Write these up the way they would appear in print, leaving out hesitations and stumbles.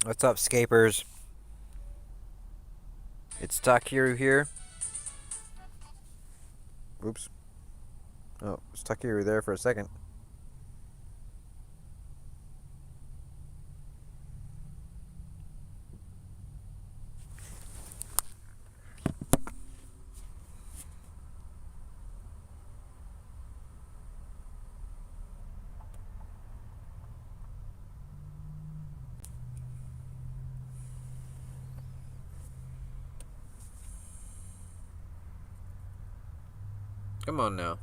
What's up, Scapers? It's Takiru here. Oops. Oh, it's Takiru there for a second. Come on now.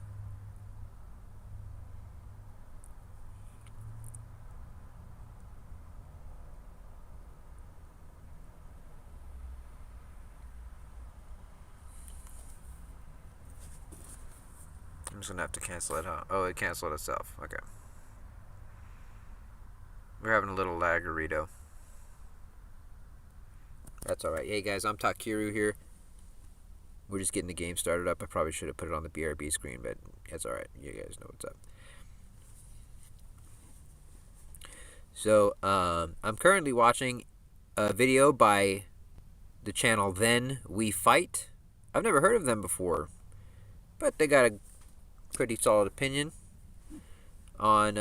I'm just gonna have to cancel it, huh? Oh, it canceled itself. Okay. We're having a little laggerito. That's alright. Hey guys, I'm Takiru here. We're just getting the game started up. I probably should have put it on the BRB screen, but that's alright. You guys know what's up. So, I'm currently watching a video by the channel Then We Fight. I've never heard of them before, but they got a pretty solid opinion on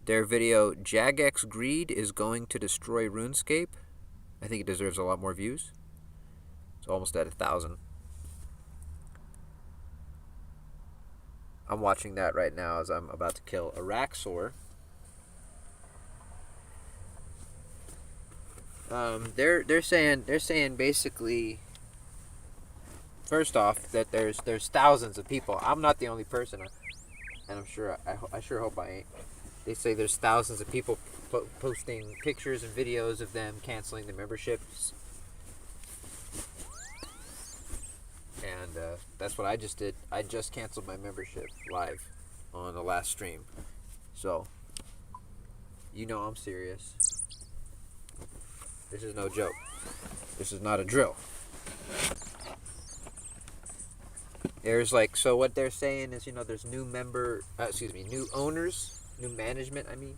their video. Jagex Greed is going to destroy RuneScape. I think it deserves a lot more views. It's almost at 1,000. I'm watching that right now as I'm about to kill Araxxor. They're saying basically, first off, that there's thousands of people. I'm not the only person, and I'm sure I sure hope I ain't. They say there's thousands of people posting pictures and videos of them canceling the memberships, and that's what I just did. I just canceled my membership live on the last stream, so you know I'm serious. This is no joke. This is not a drill. There's like, so what they're saying is, there's new new owners, new management, and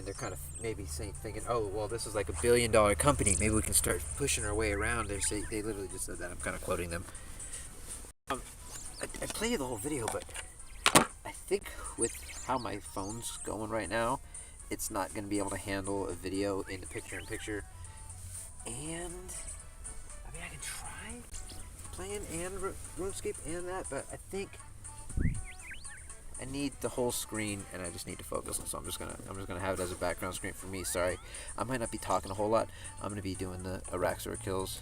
they're kind of maybe thinking, oh, well, this is like $1 billion company. Maybe we can start pushing our way around. They literally just said that. I'm kind of quoting them. I played the whole video, but I think with how my phone's going right now, it's not going to be able to handle a video in the picture-in-picture. And, I can try playing and RuneScape and that, but I think I need the whole screen, and I just need to focus. So I'm just gonna have it as a background screen for me. Sorry, I might not be talking a whole lot. I'm gonna be doing the Araxxor kills.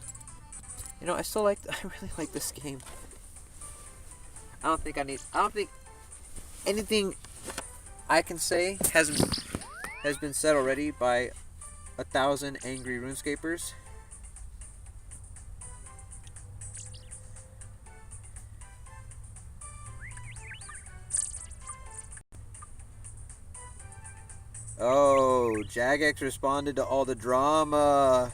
I really like this game. I don't think anything I can say has been said already by 1,000 angry RuneScapers. Oh, Jagex responded to all the drama.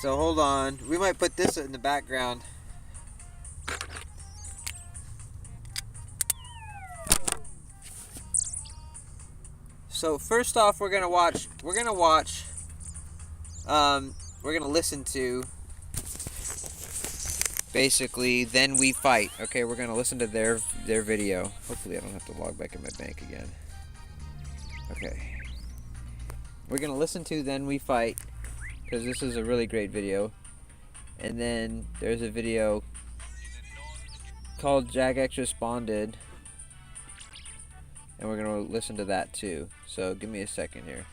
So hold on, we might put this in the background. So first off, we're gonna listen to basically Then We Fight. Okay, we're gonna listen to their video. Hopefully I don't have to log back in my bank again. Okay. We're gonna listen to Then We Fight, because this is a really great video. And then there's a video called Jagex Responded, and we're gonna listen to that too. So give me a second here.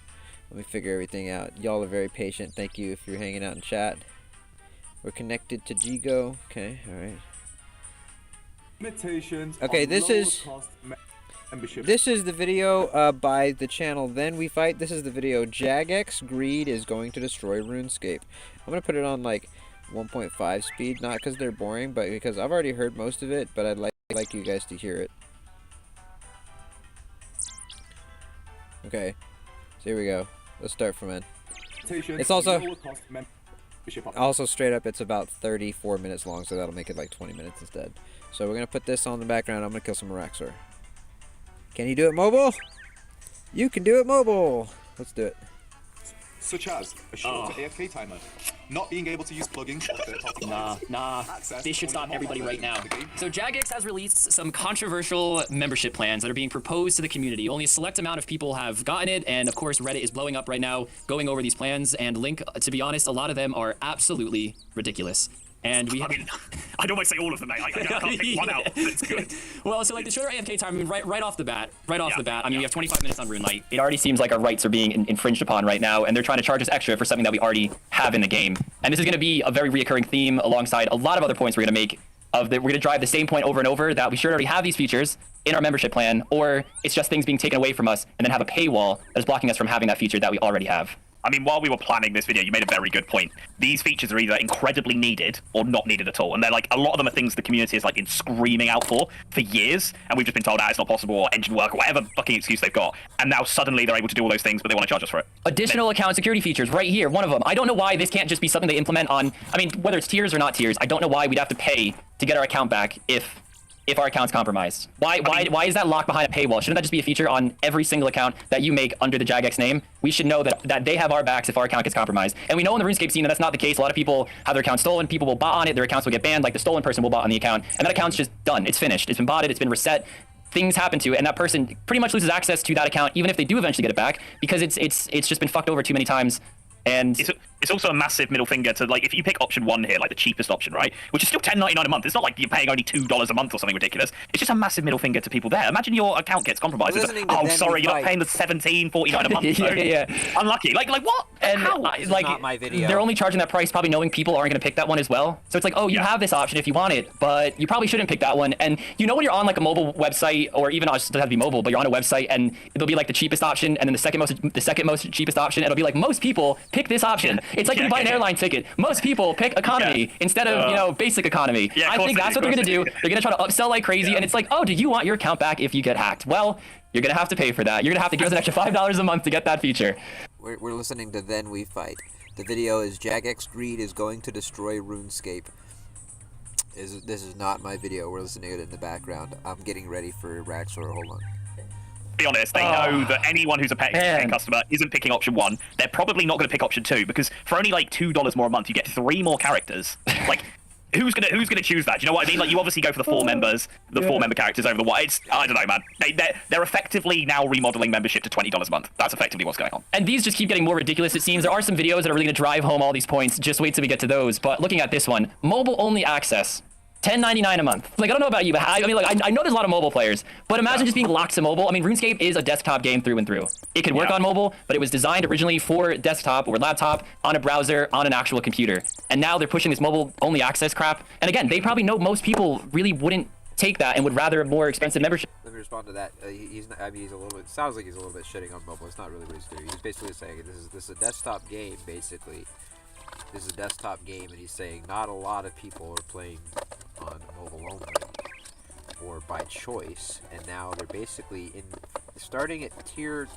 Let me figure everything out. Y'all are very patient. Thank you if you're hanging out in chat. We're connected to Jigo. Okay, alright. Okay, this is the video by the channel Then We Fight. This is the video Jagex Greed is going to destroy RuneScape. I'm gonna put it on like 1.5 speed, not because they're boring, but because I've already heard most of it, but I'd like you guys to hear it. Okay, so here we go. Let's start from it. It's also straight up, it's about 34 minutes long, so that'll make it like 20 minutes instead. So we're gonna put this on the background. I'm gonna kill some Araxxor. Can you do it mobile? You can do it mobile. Let's do it. Such as a short AFK timer, not being able to use plugins. Nah. This should stop everybody right now. So Jagex has released some controversial membership plans that are being proposed to the community. Only a select amount of people have gotten it, and of course Reddit is blowing up right now going over these plans, and Link, to be honest, a lot of them are absolutely ridiculous. And we I'd almost say all of them, mate. I can't pick one out. That's good. Well, so like the shorter AFK time, I mean, right off the bat, I mean, we have 25 minutes on Rune Light. It already seems like our rights are being infringed upon right now, and they're trying to charge us extra for something that we already have in the game. And this is going to be a very reoccurring theme alongside a lot of other points we're going to make. We're going to drive the same point over and over, that we should already have these features in our membership plan, or it's just things being taken away from us, and then have a paywall that is blocking us from having that feature that we already have. I mean, while we were planning this video, you made a very good point. These features are either incredibly needed or not needed at all. And they're like, a lot of them are things the community has like been screaming out for years. And we've just been told, it's not possible, or engine work, or whatever fucking excuse they've got. And now suddenly they're able to do all those things, but they want to charge us for it. Additional account security features right here, one of them. I don't know why this can't just be something they implement on, I mean, whether it's tiers or not tiers, I don't know why we'd have to pay to get our account back if our account's compromised. Why is that locked behind a paywall? Shouldn't that just be a feature on every single account that you make under the Jagex name? We should know that they have our backs if our account gets compromised. And we know in the RuneScape scene that that's not the case. A lot of people have their accounts stolen, people will bot on it, their accounts will get banned, like the stolen person will bot on the account, and that account's just done. It's finished. It's been botted, it's been reset. Things happen to it, and that person pretty much loses access to that account, even if they do eventually get it back, because it's just been fucked over too many times. And it's also a massive middle finger to, like, if you pick option 1 here, like the cheapest option, right, which is still $10.99 a month. It's not like you're paying only $2 a month or something ridiculous. It's just a massive middle finger to people there. Imagine your account gets compromised. Oh, sorry, you're not paying the $17.49 a month. Yeah. Unlucky. Like what? And how? Like, not my video. They're only charging that price, probably knowing people aren't going to pick that one as well. So it's like, oh, you have this option if you want it, but you probably shouldn't pick that one. And you know when you're on like a mobile website, or even it doesn't have to be mobile, but you're on a website and it'll be like the cheapest option, and then the second most cheapest option. It'll be like most people pick this option. It's like when you buy an airline ticket. Most people pick economy instead of, basic economy. Yeah, I think that's what they're going to do. They're going to try to upsell like crazy, and it's like, oh, do you want your account back if you get hacked? Well, you're going to have to pay for that. You're going to have to give us an extra $5 a month to get that feature. We're listening to Then We Fight. The video is Jagex Greed is going to destroy RuneScape. This is not my video. We're listening to it in the background. I'm getting ready for Araxxor. Hold on. Be honest, they know that anyone who's a paying customer isn't picking option 1. They're probably not going to pick option 2, because for only like $2 more a month, you get 3 more characters. Like, who's gonna choose that? Do you know what I mean? Like, you obviously go for the 4 members, the 4 member characters over the one. I don't know, man. They're effectively now remodeling membership to $20 a month. That's effectively what's going on. And these just keep getting more ridiculous. It seems there are some videos that are really gonna drive home all these points. Just wait till we get to those. But looking at this one, mobile only access. $10.99 a month. Like, I don't know about you, but I mean, like, I know there's a lot of mobile players, but imagine just being locked to mobile. I mean, RuneScape is a desktop game through and through. It could work on mobile, but it was designed originally for desktop or laptop, on a browser, on an actual computer. And now they're pushing this mobile-only access crap. And again, they probably know most people really wouldn't take that and would rather a more expensive membership. Let me respond to that. He's a little bit. Sounds like he's a little bit shitting on mobile. It's not really what he's doing. He's basically saying this is a desktop game, basically. This is a desktop game, and he's saying not a lot of people are playing on mobile only or by choice, and now they're basically starting at tier,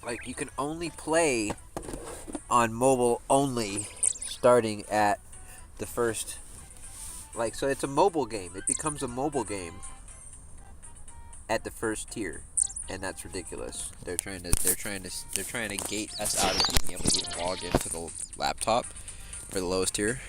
like, you can only play on mobile only starting at the first, like, so it's a mobile game. It becomes a mobile game at the first tier. And that's ridiculous. They're trying to gate us out of being able to even log into the laptop for the lowest tier.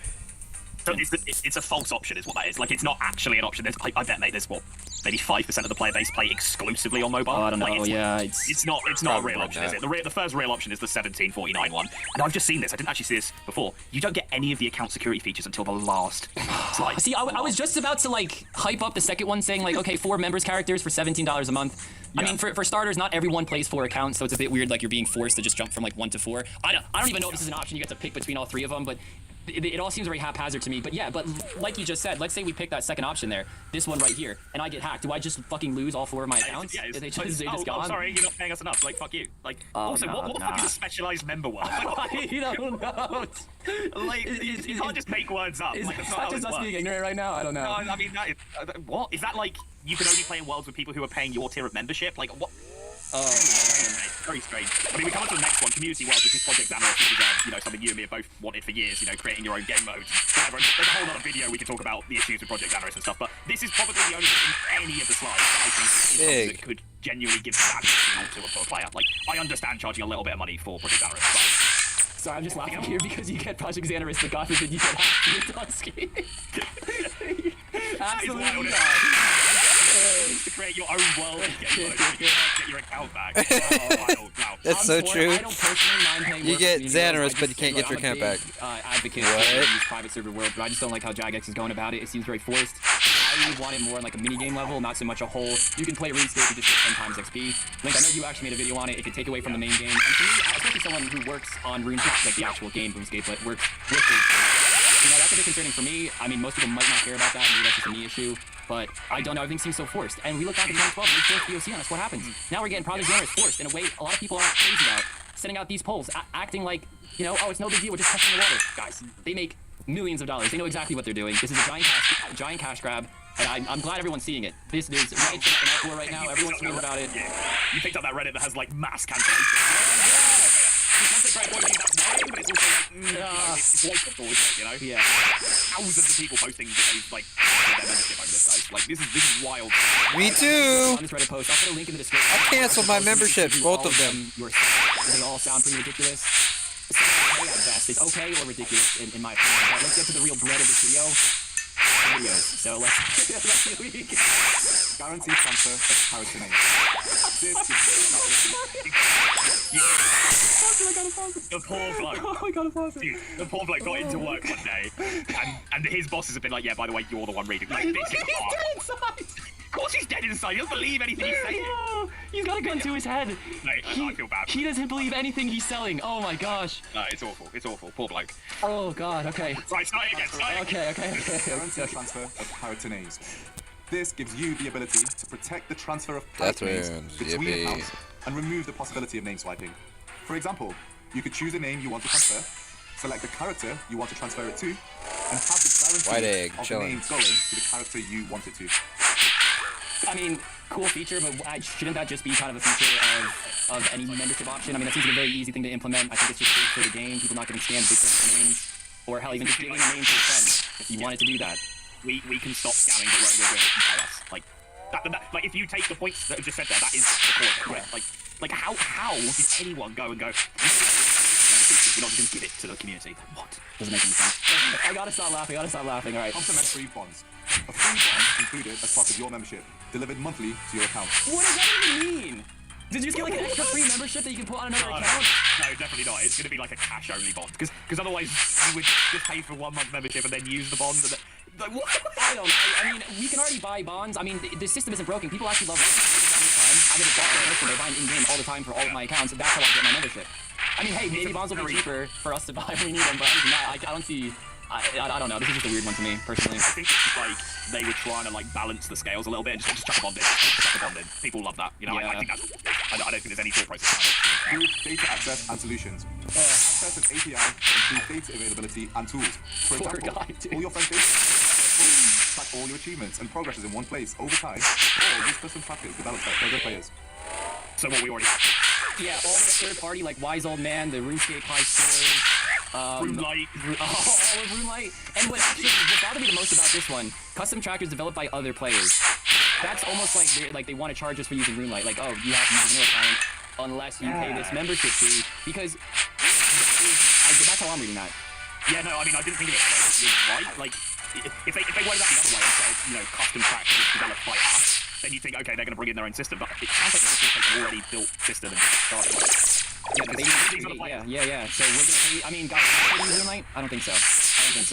So it's a false option, is what that is. Like, it's not actually an option. I bet, mate, there's what, maybe 5% of the player base play exclusively on mobile. Oh, I don't know. Like, it's not a real option, is it? The first real option is the $17.49 one. And I've just seen this. I didn't actually see this before. You don't get any of the account security features until the last slide. See, I was just about to, like, hype up the second one, saying, like, okay, 4 members characters for $17 a month. I mean, for starters, not everyone plays 4 accounts, so it's a bit weird, like, you're being forced to just jump from, like, 1 to 4. I don't even know if this is an option. You get to pick between all 3 of them, but it all seems very haphazard to me. But yeah, but like you just said, let's say we pick that second option there, this one right here, and I get hacked. Do I just fucking lose all 4 of my accounts? Yeah, they just gone? I'm sorry, you're not paying us enough. Like, fuck you. Like, also, what the fuck is a specialized member word? Like, You don't know. Like, you can't just make words up. Like, that's not just us being ignorant right now? I don't know. No, I mean, what? Is that like, you can only play in worlds with people who are paying your tier of membership? Like, what? Oh, Very strange. I mean, we come on to the next one, Community World. This is Project Xamarin, which is something you and me have both wanted for years. Creating your own game modes, whatever. There's a whole other video we can talk about the issues with Project Xamarin and stuff. But this is probably the only thing in any of the slides that I think is something that could genuinely give value to a player. Like, I understand charging a little bit of money for Project Xamarin, but Sorry, I'm just laughing here because you get Project Xanaris, but God forbid you get hacked on screen. Absolutely not. To create your own world and get your account back. Wow. That's so true. I don't personally mind paying You more get for community worlds. Xanaris, but you can't get your account back. Advocate What? for these private server worlds, but I just don't like how Jagex is going about it. It seems very forced. I want it more on like a mini game level, not so much a whole. You can play RuneScape, you just get 10 times XP. Link, I know you actually made a video on it. It could take away from the main game. And for me, especially someone who works on RuneScape, like the actual game RuneScape, but works with RuneScape. That's a bit concerning for me. I mean, most people might not care about that. Maybe that's just a me issue. But I don't know. Everything seems so forced. And we look back at 2012, we forced VOC on us. What happens? Now we're getting Project Xanaris forced in a way a lot of people aren't crazy about. Sending out these polls, acting like, oh, it's no big deal. We're just testing the water. Guys, they make millions of dollars. They know exactly what they're doing. This is a giant cash grab. And I'm glad everyone's seeing it. This is right in Araxxor right now. Everyone's tweeting about it. Yeah. You picked up that Reddit that has like mass cancellation. It's great point of view, that's worrying, but it's also like, it's local, isn't it, Yeah. Thousands of people posting that they've like their membership over this guys. Like this is wild. Me too. On this Reddit post, I'll put a link in the description. I canceled my memberships, both of them. They all sound pretty ridiculous. It's okay at best. It's okay or ridiculous in my opinion. But let's get to the real bread of this video. So let's Guaranteed transfer of paratonate. The poor bloke. Oh my god, it's awesome. Dude, the poor bloke got into work one day, and his bosses have been like, yeah, by the way, you're the one reading. Like, this is hard. Dead inside. Of course he's dead inside. He doesn't believe anything he's saying. No, he's got a gun to his head. Mate, I feel bad. He doesn't believe anything he's selling. Oh my gosh. No, it's awful. It's awful. Poor bloke. Oh god. Okay. Right, start again. Okay. Guaranteed transfer of paratonase. This gives you the ability to protect the transfer of Death paratonase runes, between yippee. accounts and remove the possibility of name swiping. For example, you could choose a name you want to transfer, select the character you want to transfer it to, and have the White guarantee egg, of the chilling. name going to the character you want it to. I mean, cool feature, but shouldn't that just be kind of a feature of any membership option? I mean, that seems like a very easy thing to implement. I think it's just great for the game. People not getting scammed with their names, or hell, even just giving a name to a friend if you wanted to do that. We can stop scamming, but we're going to tell us. Like, like if you take the points that have just said there, that is the core of it, right? Like how did anyone go and go? We're not just going to give it to the community. What? Doesn't make any sense. I gotta stop laughing. All right. Complimentary bonds. A free bond included as part of your membership, delivered monthly to your account. What does that even mean? Did you just get like an extra free membership that you can put on another account? No, definitely not. It's going to be like a cash-only bond, because otherwise you would just pay for 1 month membership and then use the bond. And then, like, what? I don't know. I mean, we can already buy bonds. I mean, the system isn't broken. People actually love it all the time. I get a bond membership. They're buying in-game all the time for all of my accounts, and that's how I get my membership. I mean, hey, maybe bonds will be cheaper for us to buy when we need them, but other than that, I don't see. I don't know. This is just a weird one to me, personally. I think it's like they were trying to like balance the scales a little bit and just chuck a bond in. Chuck a bond in. People love that. Yeah. I think that's. I don't think there's any thought process behind it. Good data access and solutions. Access an API to improve data availability and tools. For Poor example, guy, dude. all your friends' data, track all your achievements and progresses in one place over time, or use custom trackers developed by other players. So what we already have. Yeah, all the third party, like Wise Old Man, the RuneScape high scores. Moonlight. All of RuneLight. And what bothered me the most about this one, custom trackers developed by other players. That's almost like they want to charge us for using RuneLight. Like, oh, you have to use a new account unless you pay this membership fee. Because that's how I'm reading that. Yeah, no, I mean, I didn't think of it that way. Right? Like, if they worded that the other way and said, custom trackers developed by us, then you think, okay, they're going to bring in their own system. But it sounds like it's just like an already built system and started. Yeah. So we're gonna pay. I mean, guys, can we use RuneLight? I don't think so. Pause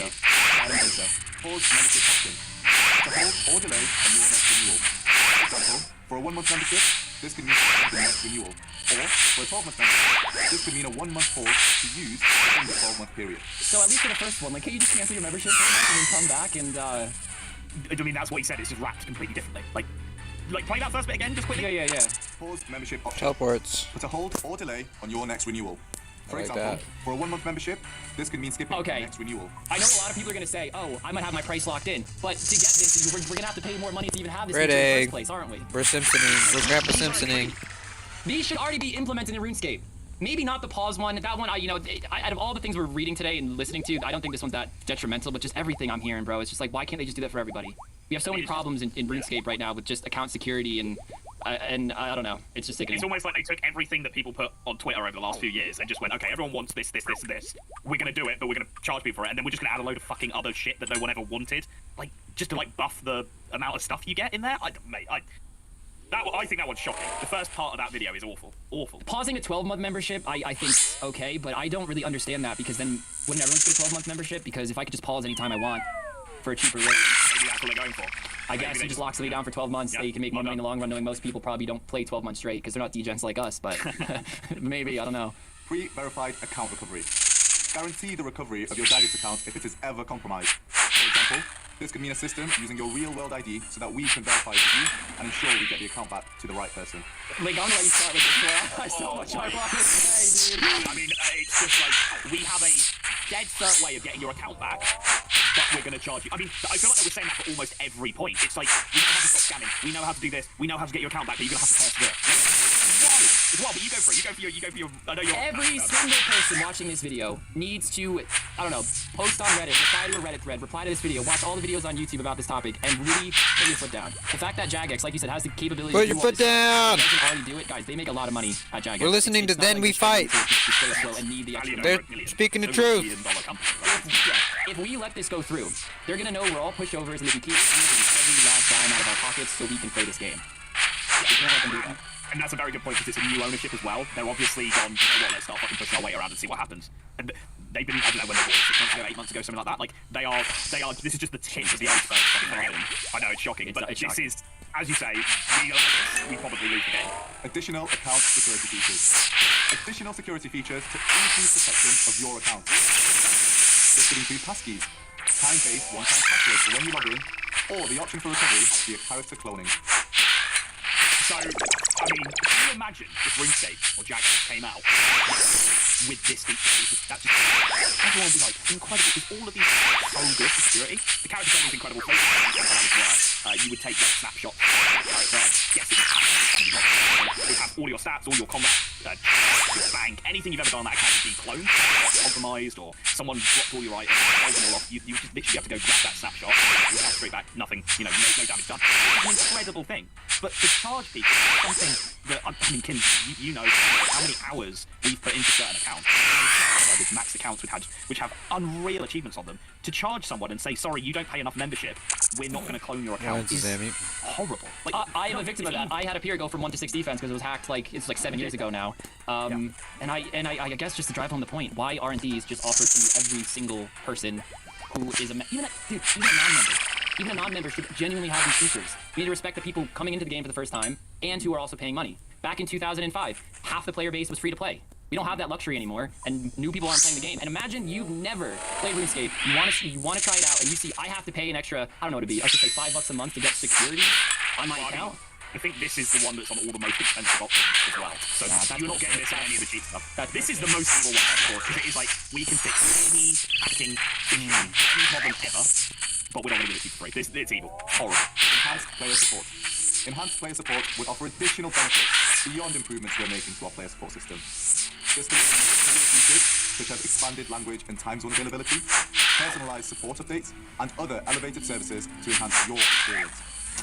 membership option. To hold or delay on your next renewal. For example, for a 1-month membership, this could mean the next renewal. Or for a 12-month membership, this could mean a 1-month pause to use within the 12-month period. So at least for the first one, like, can't you just cancel your membership for a month and then come back and I mean, that's what he said. It's just wrapped completely differently. Like play that first bit again, just quickly. Yeah. Pause membership option. Teleports. Put a hold or delay on your next renewal. For I like example, that. for a 1-month membership, this could mean skipping Okay. the next renewal. I know a lot of people are gonna say, "Oh, I might have my price locked in," but to get this, we're gonna have to pay more money to even have this Red feature in the egg. first place, aren't we? We're Simpsoning. We're Grandpa Simpsoning. These should already be implemented in RuneScape. Maybe not the pause one. That one, out of all the things we're reading today and listening to, I don't think this one's that detrimental, but just everything I'm hearing, bro, it's just like, why can't they just do that for everybody? We have so many problems in RuneScape right now with just account security and I don't know. It's just sickening. It's almost like they took everything that people put on Twitter over the last few years and just went, okay, everyone wants this, this, this, and this. We're going to do it, but we're going to charge people for it, and then we're just going to add a load of fucking other shit that no one ever wanted. Like, just to, like, buff the amount of stuff you get in there? I think that one's shocking. The first part of that video is awful. Awful. Pausing a 12-month membership, I think's okay, but I don't really understand that because then wouldn't everyone get a 12-month membership? Because if I could just pause anytime I want for a cheaper rate. Maybe that's what they're going for. I guess it just locks me down for 12 months. Yeah, They can make more money in the long run, knowing most people probably don't play 12 months straight because they're not degens like us, but maybe, I don't know. Pre-verified account recovery. Guarantee the recovery of your Jagex account if it is ever compromised. For example, this could mean a system using your real-world ID so that we can verify it with you and ensure we get the account back to the right person. Like, I don't know why you start with this, bro. I so much I want to say, dude. I mean, it's just like, we have a dead cert way of getting your account back, but we're going to charge you. I mean, I feel like they were saying that for almost every point. It's like, we know how to stop scamming, we know how to do this, we know how to get your account back, but you're going to have to persevere. As well, but you go for it. You go for your. I know you're. Every single person watching this video needs to, I don't know, post on Reddit, reply to a Reddit thread, reply to this video, watch all the videos on YouTube about this topic, and really put your foot down. The fact that Jagex, like you said, has the capability Put to your do all foot this down! doesn't already do it, guys. They make a lot of money at Jagex. We're listening to Then We Fight. They're speaking the truth. If we let this go through, they're gonna know we're all pushovers and they can keep squeezing every last dime out of our pockets so we can play this game. We can't let them do that. And that's a very good point because it's a new ownership as well. They're obviously gone, you know what, let's start fucking pushing our weight around and see what happens. And they've been, I don't know when they bought it, 6 months ago, 8 months ago, something like that. Like, they are, this is just the tip of the iceberg. I know, it's shocking, but this is, as you say, we probably lose the game. Additional account security features. Additional security features to increase protection of your account. This could include passkeys, time-based one-time passwords for when you log in, or the option for recovery via character cloning. So, I mean, can you imagine if RuneScape or Jagex came out with this feature? That's just, everyone would be like, incredible, because all of these are so good for security. The character cloning is incredible. You would take like snapshots of your character. Yes, it would have all your stats, all your combat, your bank, anything you've ever done on that account would be cloned, or compromised, or someone dropped all your items, sold them all off. You just literally have to go grab that snapshot, you have straight back, nothing, you know, no damage done. It's an incredible thing. But to charge people for something that, I mean, Kim, you know how many hours we've put into certain accounts, with max accounts which have unreal achievements on them, to charge someone and say, sorry, you don't pay enough membership, we're not going to clone your account, is horrible. Like, I am a victim of that. I had a peer go from 1 to 6 defense because it was hacked it's like 7 years ago now. And I guess just to drive home the point, why aren't these just offered to every single person who is even a non-member? Even a non-member should genuinely have these features. We need to respect the people coming into the game for the first time and who are also paying money. Back in 2005, half the player base was free to play. We don't have that luxury anymore, and new people aren't playing the game. And imagine you've never played RuneScape. You want to try it out, and you see I have to pay an extra, I don't know what it'd be, I should say $5 a month to get security on my account. I think this is the one that's on all the most expensive options as well. So you're not getting this on any of the cheap stuff. This is the most evil one, of course, because it is like, we can fix any hacking issue, any problem ever, but we're not going to give it to you for free. It's evil. Horrible. Enhanced player support. Enhanced player support would offer additional benefits beyond improvements we're making to our player support system. This would include features such as expanded language and time zone availability, personalized support updates, and other elevated services to enhance your experience.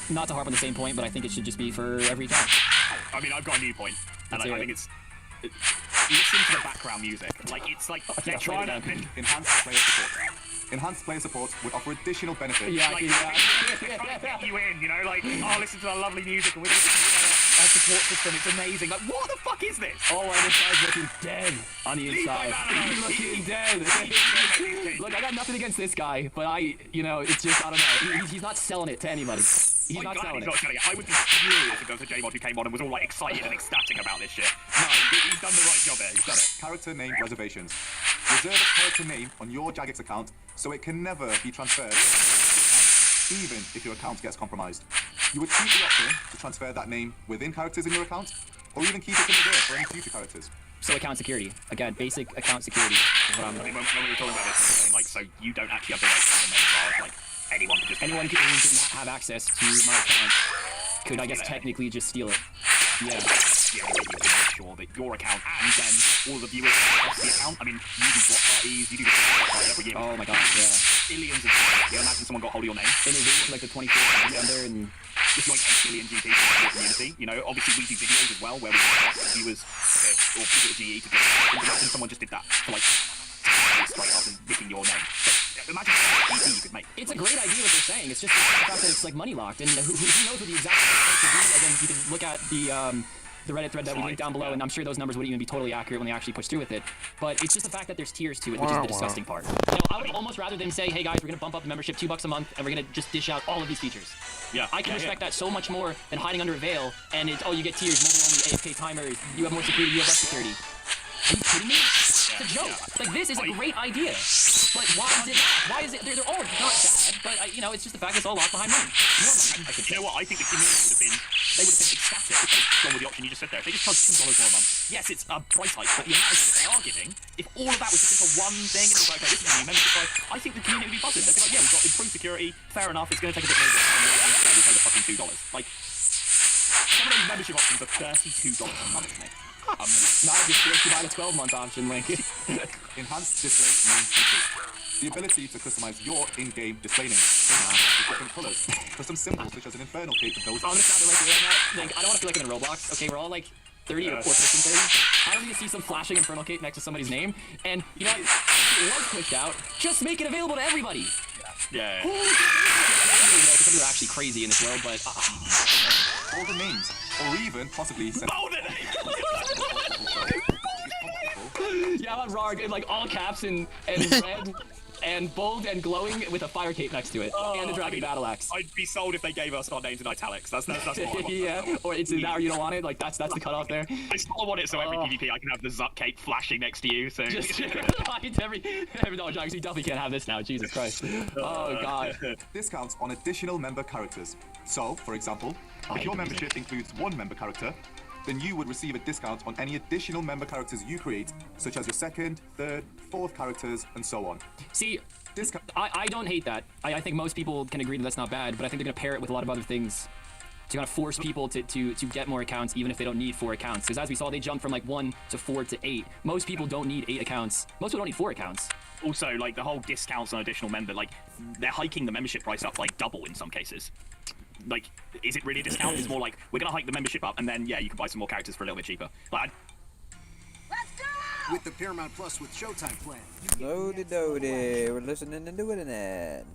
Not to harp on the same point, but I think it should just be for every account. I mean, I've got a new point, and I think it's... Listen to the background music. Like, it's like they're trying to... Enhanced player support. Enhanced player support would offer additional benefits. Yeah, like, get you in, you know, like, oh, listen to the lovely music, and we're going to our support system, it's amazing. Like, what the fuck is this? Oh, and this guy's looking dead on the inside. He's looking dead. Look, I got nothing against this guy, but it's just, I don't know. He's not selling it to anybody. He's not selling it. I would be furious if there was a J-Mod who came on and was all, like, excited and ecstatic about this shit. No, he's done the right job there. He's done it. Character name reservations. Reserve a character name on your Jagex account so it can never be transferred, even if your account gets compromised. You would keep the option to transfer that name within characters in your account, or even keep it in reserve for any future characters. So account security. Again, basic account security is what I'm... I mean, when we were talking about this, like, so you don't actually have the right to have a name card, like, anyone can have access to my account could, I guess, technically just steal it. Yeah. sure that your account and then all of the viewers across the account. I mean, you do block parties, you do the block parties every year. Oh my gosh, yeah. Billions of GP. Imagine someone got hold of your name. And they wait like the 24th of December and It's like 10 billion GP for the community. You know, obviously we do videos as well where we ask viewers or people at GE to do it. Imagine someone just did that for like straight up and nicking your name. So, imagine how much GP you could make. it's a great idea what they're saying. It's just the fact that it's like money locked, and who knows what the exact price would be. Again, you can look at the Reddit thread that we linked down below, and I'm sure those numbers wouldn't even be totally accurate when they actually push through with it. But it's just the fact that there's tiers to it, which is the disgusting part. I would almost rather than say, hey guys, we're gonna bump up the membership $2 a month, and we're gonna just dish out all of these features. Yeah, I can respect that so much more than hiding under a veil, and it's, oh, you get tiers, mobile only, AFK timers, you have more security, you have less security. Are you kidding me? It's a joke. Like, this is a great idea. But why is it not? Why is it? They're all not bad, but you know, it's just the fact it's all locked behind money. More money. You know what? I think the community would have been ecstatic if they'd gone with the option you just said there. If they just charged $2 more a month. Yes, it's a price hike, but the amount of shit they are giving, if all of that was just for one thing, and it's like, okay, this is a new membership price, I think the community would be buzzing. They'd be like, yeah, we've got improved security, fair enough, it's going to take a bit more work, and we'll pay the fucking $2. Like, some of those membership options are $32 a month, mate. Not if you're supposed to buy the 12-month option, Link. Enhanced display means features. The ability to customize your in-game display name. With different colors. Custom symbols such as an infernal cape for those. I'm gonna sound like right now. Like, I don't want to feel like I'm in Roblox. Okay, we're all like 30 or 4-person 30. I don't need to see some flashing infernal cape next to somebody's name. And you know what? It was pushed out. Just make it available to everybody. Yeah. Some people are actually crazy in this world, but All the names. Or even possibly send yeah, I'm on Rarg in like all caps and red and bold and glowing with a fire cape next to it and a dragon battle axe. I'd be sold if they gave us our names in italics. That's what I want. Yeah, or it's in that or you don't want it. Like that's the cutoff there. I still want it so every PvP I can have the Zup cape flashing next to you. So Just every no, Jax, you definitely can't have this now. Jesus Christ. Oh God. discounts on additional member characters. So, for example, if your membership includes one member character, then you would receive a discount on any additional member characters you create, such as your second, third, fourth characters, and so on. See, Discount. I don't hate that. I think most people can agree that that's not bad, but I think they're gonna pair it with a lot of other things to kind of force people to get more accounts, even if they don't need 4 accounts. Because as we saw, they jumped from like 1 to 4 to 8. Most people don't need 8 accounts. Most people don't need 4 accounts. also, like the whole discounts on additional member, like they're hiking the membership price up like double in some cases. Like, is it really a discount? It's more like we're gonna hike the membership up, and then yeah, you can buy some more characters for a little bit cheaper. Like, With the Paramount Plus with Showtime plan. Loaded, we're listening and doing it.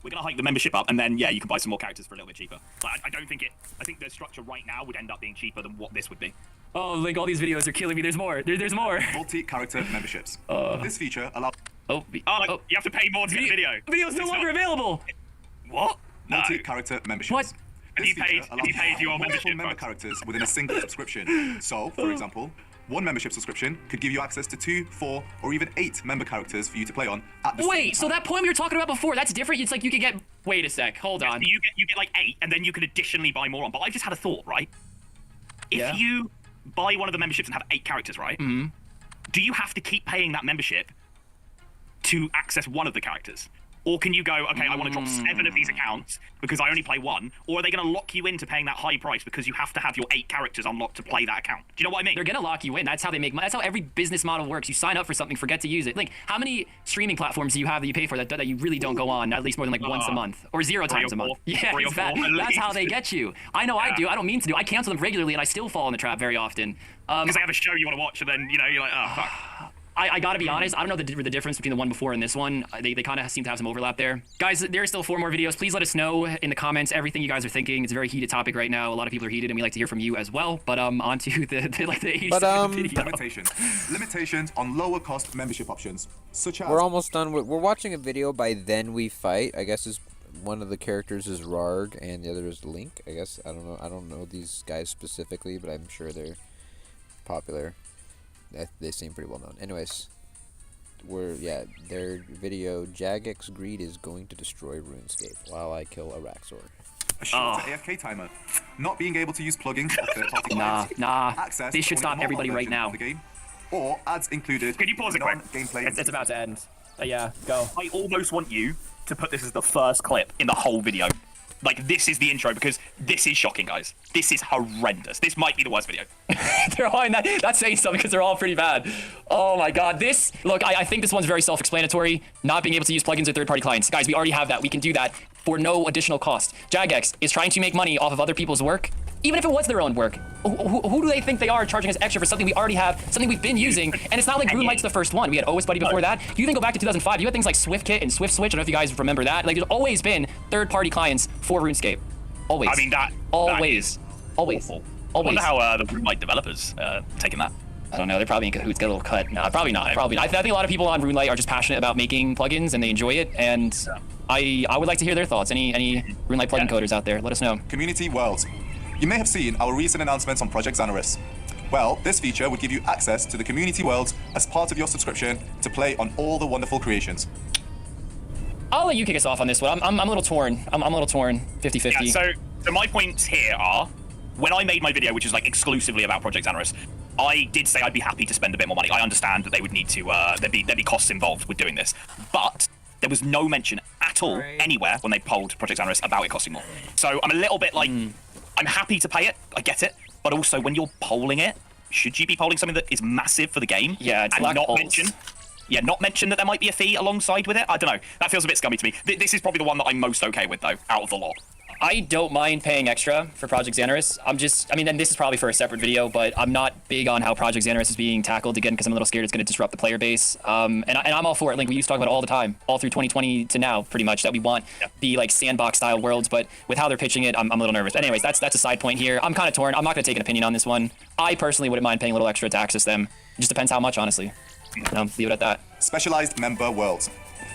we're gonna hike the membership up, and then yeah, you can buy some more characters for a little bit cheaper. But I don't think it. I think the structure right now would end up being cheaper than what this would be. Oh, Link, all these videos are killing me. There's more. There's more. Multi-character memberships. This feature allows Oh, You have to pay more to get the video. Video's no longer available. What? No. multi-character memberships. What? Have you paid your multiple membership member price? characters within a single subscription. So, for example, one membership subscription could give you access to 2, 4, or even 8 member characters for you to play on at the same Wait, so time. that poem we were talking about before, that's different? It's like you could get... Wait a sec, hold on. You get like 8, and then you can additionally buy more on. But I've just had a thought, right? If Yeah. you buy one of the memberships and have 8 characters, right? Mm-hmm. Do you have to keep paying that membership to access one of the characters? Or can you go, okay, I want to drop 7 of these accounts because I only play 1? Or are they going to lock you into paying that high price because you have to have your 8 characters unlocked to play that account? Do you know what I mean? They're gonna lock you in. That's how they make money. That's how every business model works. You sign up for something, forget to use it. Like, how many streaming platforms do you have that you pay for that you really don't go on at least more than like once a month or 0 times a month? four. Yeah, 3 or it's bad. 4 at That's how least. they get you. I know I do. I don't mean to do. I cancel them regularly and I still fall in the trap very often. Because they have a show you want to watch, and then, you know, you're like, oh, fuck. I gotta be honest, I don't know the difference between the one before and this one. They kind of seem to have some overlap there. Guys, there are still 4 more videos. Please let us know in the comments everything you guys are thinking. It's a very heated topic right now. A lot of people are heated, and we like to hear from you as well. But on to the 87 video. Limitations on lower cost membership options, such as We're almost done with. We're watching a video by Then We Fight. I guess is one of the characters is Rarg and the other is Link. I guess I don't know. I don't know these guys specifically, but I'm sure they're popular. They seem pretty well known. Anyways, their video Jagex Greed is going to destroy RuneScape while I kill Araxxor. a shorter AFK timer, not being able to use plugins or third-party clients, Nah. access They should to stop only everybody mobile right version now. of the game, or ads included. Can you pause it quick? Non-gameplay. It's about to end. Yeah, go. I almost want you to put this as the first clip in the whole video. Like, this is the intro, because this is shocking, guys. This is horrendous. This might be the worst video. They're all in that. That's saying something because they're all pretty bad. Oh my god. This, look, I think this one's very self-explanatory. Not being able to use plugins or third-party clients. Guys, we already have that. We can do that for no additional cost. Jagex is trying to make money off of other people's work, even if it was their own work. Who do they think they are charging us extra for something we already have, something we've been using? And it's not like RuneLite's the first one. We had OS Buddy before that. You even go back to 2005. You had things like SwiftKit and SwiftSwitch. I don't know if you guys remember that. Like, there's always been third-party clients for RuneScape. Always. I mean, always. Always. I Always. wonder how the RuneLite developers taking that. I don't know. They're probably in cahoots. Get a little cut. No, probably not. Probably not. I think a lot of people on RuneLite are just passionate about making plugins and they enjoy it. And I would like to hear their thoughts. Any RuneLite plugin coders out there, let us know. Community World. You may have seen our recent announcements on Project Xanaris. Well, this feature would give you access to the Community World as part of your subscription to play on all the wonderful creations. I'll let you kick us off on this one. I'm a little torn. I'm a little torn. 50-50. Yeah, so my points here are, when I made my video, which is like exclusively about Project Xanaris, I did say I'd be happy to spend a bit more money. I understand that they would need to, there'd be costs involved with doing this, but there was no mention at all anywhere when they polled Project Xanaris about it costing more. So I'm a little bit like, I'm happy to pay it, I get it, but also when you're polling it, should you be polling something that is massive for the game? Yeah, it's and black not holes. not mention that there might be a fee alongside with it? I don't know. That feels a bit scummy to me. This is probably the one that I'm most okay with, though, out of the lot. I don't mind paying extra for Project Xanaris. And this is probably for a separate video, but I'm not big on how Project Xanaris is being tackled again because I'm a little scared it's going to disrupt the player base. And I'm all for it. Like, we used to talk about it all the time, all through 2020 to now, pretty much, that we want the like sandbox style worlds. But with how they're pitching it, I'm a little nervous. But anyways, that's a side point here. I'm kind of torn. I'm not going to take an opinion on this one. I personally wouldn't mind paying a little extra to access them. It just depends how much, honestly. Leave it at that. Specialized member worlds.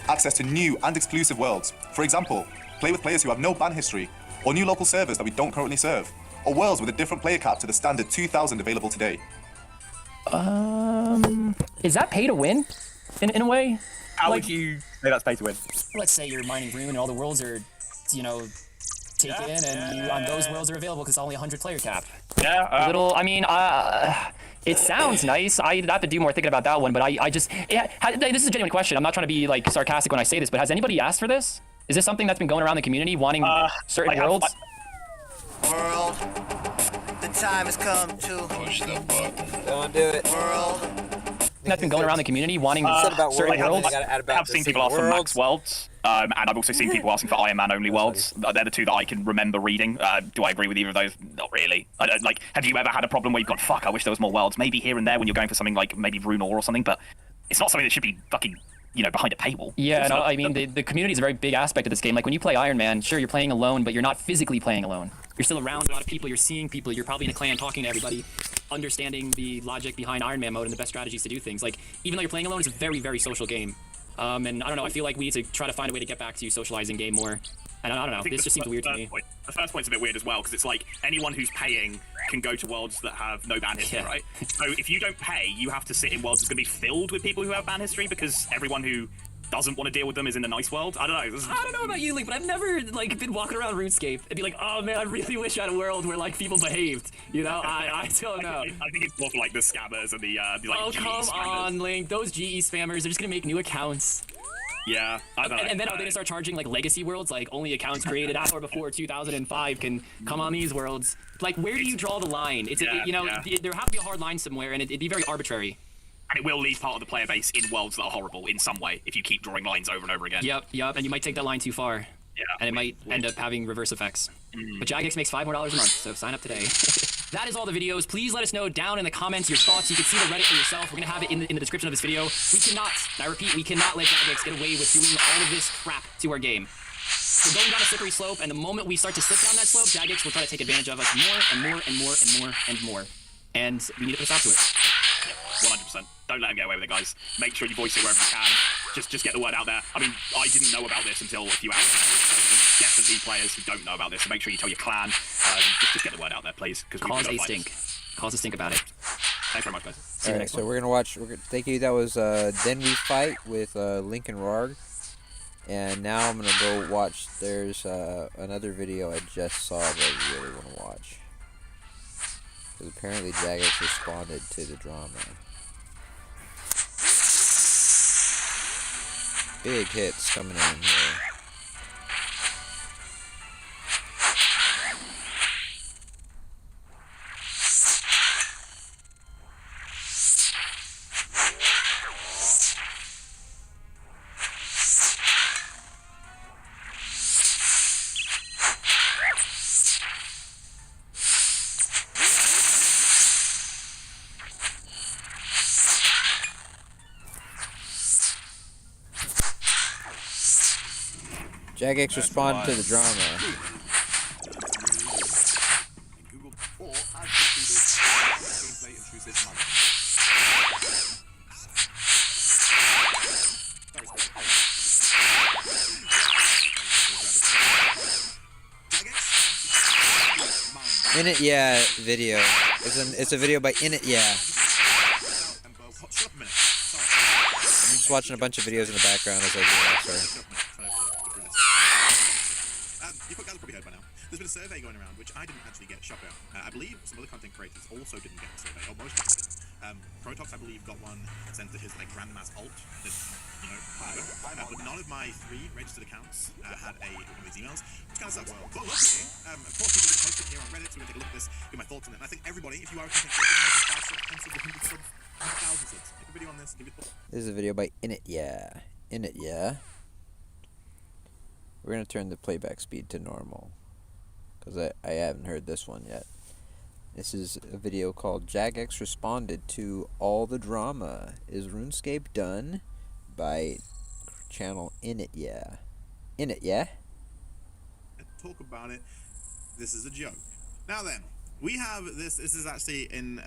Access to new and exclusive worlds. For example, play with players who have no ban history, or new local servers that we don't currently serve, or worlds with a different player cap to the standard 2,000 available today. Is that pay to win, in a way? How would you say that's pay to win? Let's say you're mining Rune and all the worlds are, taken and you on those worlds are available because only 100 player cap. Yeah. It sounds nice. I'd have to do more thinking about that one, but this is a genuine question. I'm not trying to be like sarcastic when I say this, but has anybody asked for this? Is this something that's been going around the community, wanting certain worlds? World, the time has come to Push the button. don't do it. World, That's been going around the community, wanting about certain worlds. worlds? I have seen people ask for max worlds, and I've also seen people asking for Iron Man only worlds. They're the two that I can remember reading. Do I agree with either of those? Not really. Like, have you ever had a problem where you've gone, fuck, I wish there was more worlds? Maybe here and there when you're going for something like maybe Rune or something, but it's not something that should be fucking, behind a paywall. Yeah, no, I mean, the community is a very big aspect of this game. Like, when you play Iron Man, sure, you're playing alone, but you're not physically playing alone. You're still around a lot of people, you're seeing people, you're probably in a clan talking to everybody, understanding the logic behind Iron Man mode and the best strategies to do things. Like, even though you're playing alone, it's a very, very social game. And I don't know, I feel like we need to try to find a way to get back to socializing game more. And I don't know, this just seems weird to me. The first point's a bit weird as well, because it's like anyone who's paying can go to worlds that have no ban history, right? So if you don't pay, you have to sit in worlds that's going to be filled with people who have ban history, because everyone who doesn't want to deal with them is in the nice world. I don't know. I don't know about you, Link, but I've never been walking around RuneScape and be like, oh man, I really wish I had a world where people behaved. I don't know. I think it's more for like the scammers and the Oh GE come spammers. on, Link, those GE spammers, they're just gonna make new accounts. Yeah, I don't know. And then are they gonna start charging like legacy worlds, like only accounts created at or before 2005 can come on these worlds? Like, where do you draw the line? There has to be a hard line somewhere, and it'd be very arbitrary. And it will leave part of the player base in worlds that are horrible in some way if you keep drawing lines over and over again. Yep, and you might take that line too far. Yeah. And it might end up having reverse effects. But Jagex makes $5 more a month, so sign up today. That is all the videos. Please let us know down in the comments your thoughts. You can see the Reddit for yourself. We're gonna have it in the description of this video. We cannot, I repeat, we cannot let Jagex get away with doing all of this crap to our game. We're going down a slippery slope, and the moment we start to slip down that slope, Jagex will try to take advantage of us more and more and more and more and more. And we need to put a stop to it. 100%. Don't let them get away with it, guys. Make sure you voice it wherever you can. Just get the word out there. I mean, I didn't know about this until a few hours ago. So there's definitely players who don't know about this, so make sure you tell your clan. Just get the word out there, please. Cause a stink. Cause a stink about it. Thanks very much, guys. See you next so one. we're gonna watch. Thank you. That was Then We Fight with Link and Rarg. And now I'm gonna go watch. There's another video I just saw that I really want to watch. Because apparently Jagex responded to the drama. Big hits coming in here. Jagex responded to the drama. Google or add this gameplay intrusive manner. In It Yeah video. It's a video by In It Yeah. Shut up a minute. I'm just watching a bunch of videos in the background as I do Araxxor. You probably heard by now. There's been a survey going around, which I didn't actually get shocked at. I believe some other content creators also didn't get a survey, or most of them didn't. Protox, I believe, got one sent to his like grandma's alt. That, you know, but none of my 3 registered accounts had one of these emails, which kind of sucks. But luckily, of course, people didn't post it here on Reddit, so we can take a look at this, give my thoughts on it. And I think everybody, if you are a content creator, make us 5 subs, 10 subs, 100 subs, 1,000 subs. Make a video on this, give it thoughts. This is a video by In It Yeah. In It Yeah. We're gonna turn the playback speed to normal, because I haven't heard this one yet. This is a video called Jagex Responded to All the Drama. Is RuneScape Done? By channel In It Yeah. In It Yeah? Talk about it. This is a joke. Now then, we have this. This is actually in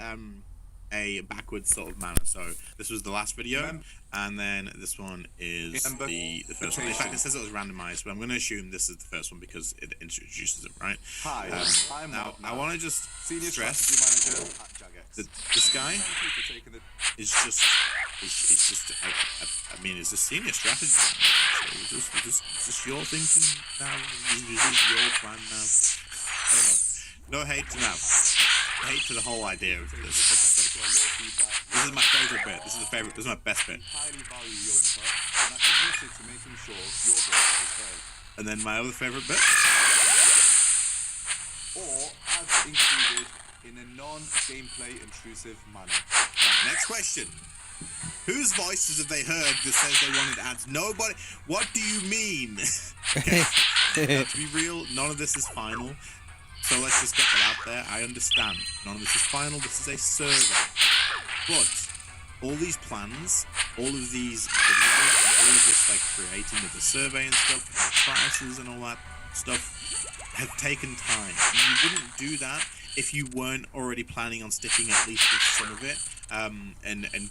a backwards sort of manner. So this was the last video, and then this one is the first one. In fact, it says it was randomized, but I'm going to assume this is the first one because it introduces it, right? Hi, I'm now I want to just Senior stress Strategy Manager at Jagex. that this guy is just. I mean, it's a senior strategy. So is this your thinking now? Is this your plan now? I don't know. No hate to now. Hate to the whole idea of this. This is my favorite bit. This is my best bit. Highly value your input, and I'm committed to making sure your voice is heard. And then my other favorite bit. Or ads included in a non-gameplay intrusive manner. Right, next question. Whose voices have they heard that says they wanted ads? Nobody. What do you mean? Okay. Now, to be real, none of this is final. So let's just get that out there. I understand. None of this is final. This is a survey. But all these plans, all of these videos, all of this like creating of the survey and stuff, and prices and all that stuff have taken time. And you wouldn't do that if you weren't already planning on sticking at least with some of it, and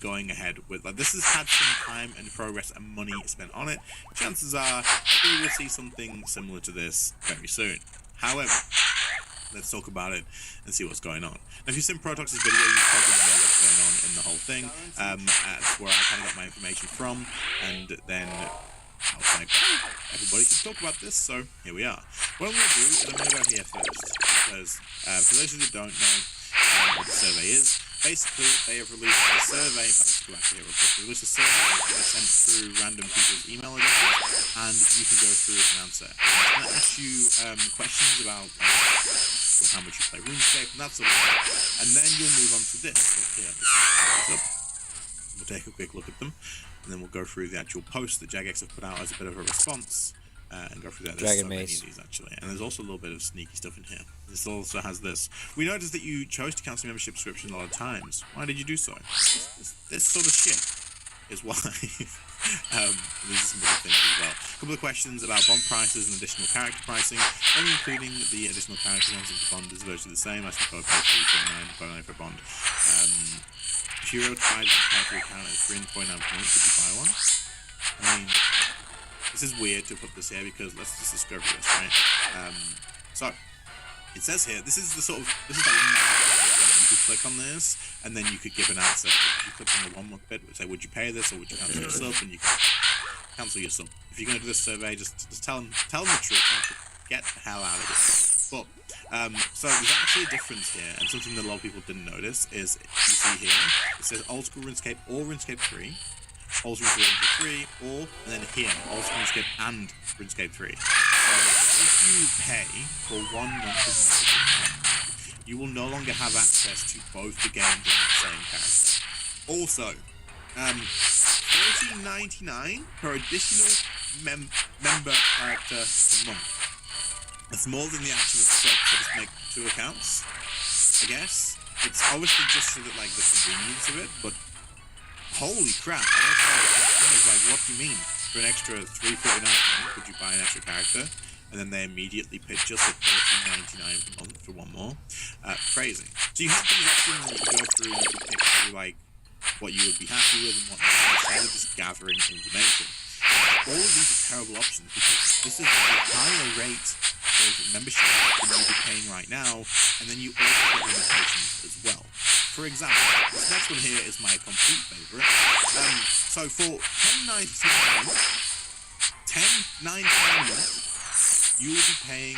going ahead with like this has had some time and progress and money spent on it. Chances are we will see something similar to this very soon. However, let's talk about it and see what's going on. Now, if you've seen Protox's video, you probably know what's going on in the whole thing. That's where I kind of got my information from, and then I was like, everybody should talk about this, so here we are. What I'm going to do is I'm going to go here first, because for those of you that don't know what the survey is, basically they have released a survey. In fact, let's go back to here real quick. They released a survey that is sent through random people's email addresses, and you can go through and answer. I'm going to ask you questions about how much you play RuneScape and that sort of stuff, and then you'll move on to this. So here, we'll take a quick look at them, and then we'll go through the actual post that Jagex have put out as a bit of a response, and go through that. There's so many of these actually, and there's also a little bit of sneaky stuff in here. This also has this. We noticed that you chose to cancel membership subscription a lot of times. Why did you do so? This sort of shit is why. These are some other things as well. A couple of questions about bond prices and additional character pricing, only including the additional character ones. If the bond is virtually the same, I suppose pay $3.9 for a bond. If you were to buy the character account at 3.9 points, would you buy one? I mean, this is weird to put this here because let's just discover this, right? So it says here, this is like you could click on this and then you could give an answer. You click on the 1 month bit, which say, would you pay this or would you cancel your sub? And you can cancel your sub. If you're going to do this survey, just tell them the truth. Get the hell out of it. But so there's actually a difference here, and something that a lot of people didn't notice is you see here it says old school RuneScape or RuneScape 3. Old School RuneScape 3, or, and then here, Old School RuneScape and RuneScape 3. So, if you pay for 1 month of membership, you will no longer have access to both the games and the same character. Also, $13.99 per additional member character per month. That's more than the actual sub, so just make 2 accounts, I guess. It's obviously just so that, like, the convenience of it, but holy crap, I was like, what do you mean? For an extra $3.49 a month, would you buy an extra character? And then they immediately pitch us at $13.99 per month for one more. Crazy. So you have these options that you go through and you can pick through like what you would be happy with and what not, instead of just gathering information. All of these are terrible options because this is a higher rate of membership than you'll be paying right now, and then you also get limitations as well. For example, this next one here is my complete favourite. So for $10.99 a month, you will be paying,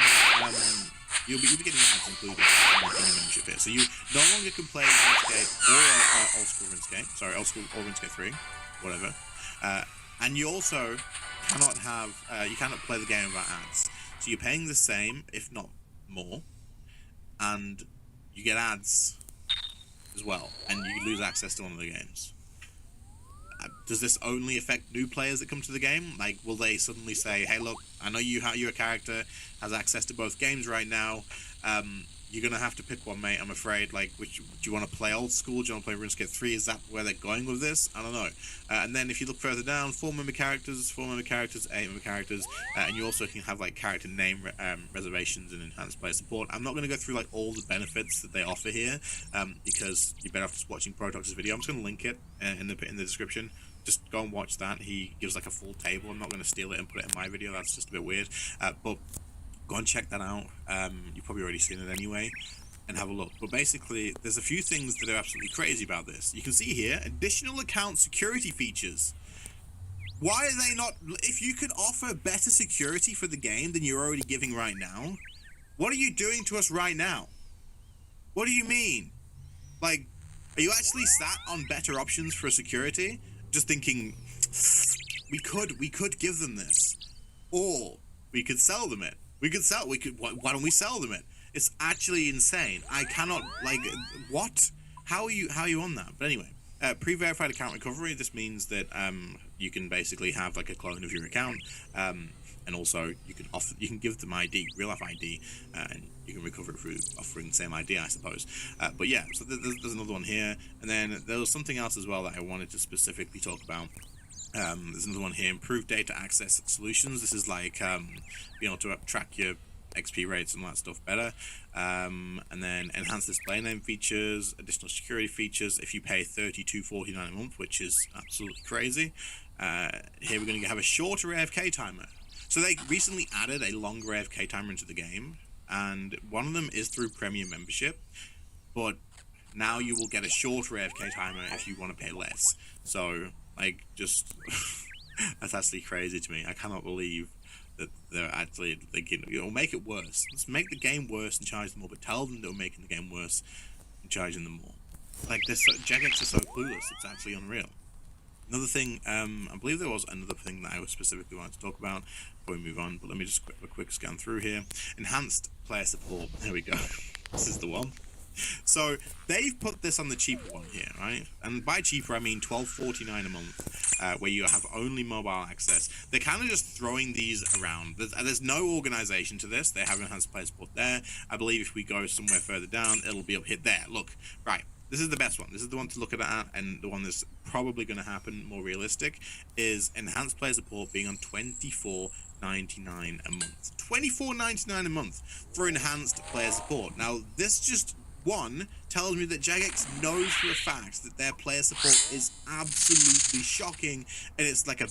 you'll be getting ads included in your membership here. So you no longer can play RuneScape or old school RuneScape, sorry, old school or RuneScape 3, whatever. And you also cannot have, you cannot play the game without ads. So you're paying the same, if not more, and you get ads as well, and you lose access to one of the games. Does this only affect new players that come to the game? Like, will they suddenly say, hey, look, I know your character has access to both games right now. You're going to have to pick one, mate, I'm afraid. Like, do you want to play old school? Do you want to play RuneScape 3? Is that where they're going with this? I don't know. And then if you look further down, 4-member characters, 8-member characters, and you also can have, like, character name reservations and enhanced player support. I'm not going to go through, like, all the benefits that they offer here, because you're better off just watching Protox's video. I'm just going to link it in the description. Just go and watch that. He gives, like, a full table. I'm not going to steal it and put it in my video. That's just a bit weird. But go and check that out. You've probably already seen it anyway, and have a look. But basically, there's a few things that are absolutely crazy about this. You can see here, additional account security features. Why are they not... If you could offer better security for the game than you're already giving right now, what are you doing to us right now? What do you mean? Like, are you actually sat on better options for security? Just thinking, we could give them this, or we could sell them it. Why don't we sell them it? It's actually insane. I cannot, like, what? How are you on that? But anyway, pre-verified account recovery, this means that you can basically have like a clone of your account, and also you can give them ID, real life ID, and you can recover it through offering the same ID, I suppose. But yeah, so there's another one here, and then there was something else as well that I wanted to specifically talk about. There's another one here, improved data access solutions. This is like being able to track your XP rates and all that stuff better. And then enhanced display name features, additional security features if you pay $32.49 a month, which is absolutely crazy. Here we're going to have a shorter AFK timer. So they recently added a longer AFK timer into the game, and one of them is through premium membership, but now you will get a shorter AFK timer if you want to pay less. So, like, just that's actually crazy to me. I cannot believe that they're actually thinking it'll make it worse. Let's make the game worse and charge them more, but tell them that we're making the game worse and charging them more. Like, Jagex are so clueless, it's actually unreal. Another thing, I believe there was another thing that I specifically wanted to talk about before we move on, but let me just a quick scan through here. Enhanced player support. There we go. This is the one. So they've put this on the cheaper one here, right? And by cheaper I mean $12.49 a month, where you have only mobile access. They're kind of just throwing these around. There's no organization to this. They have enhanced player support there. I believe if we go somewhere further down, it'll be up here. There, look, right. This is the best one. This is the one to look at, and the one that's probably going to happen, more realistic, is enhanced player support being on $24.99 a month. $24.99 a month for enhanced player support. Now, this just one tells me that Jagex knows for a fact that their player support is absolutely shocking, and it's like a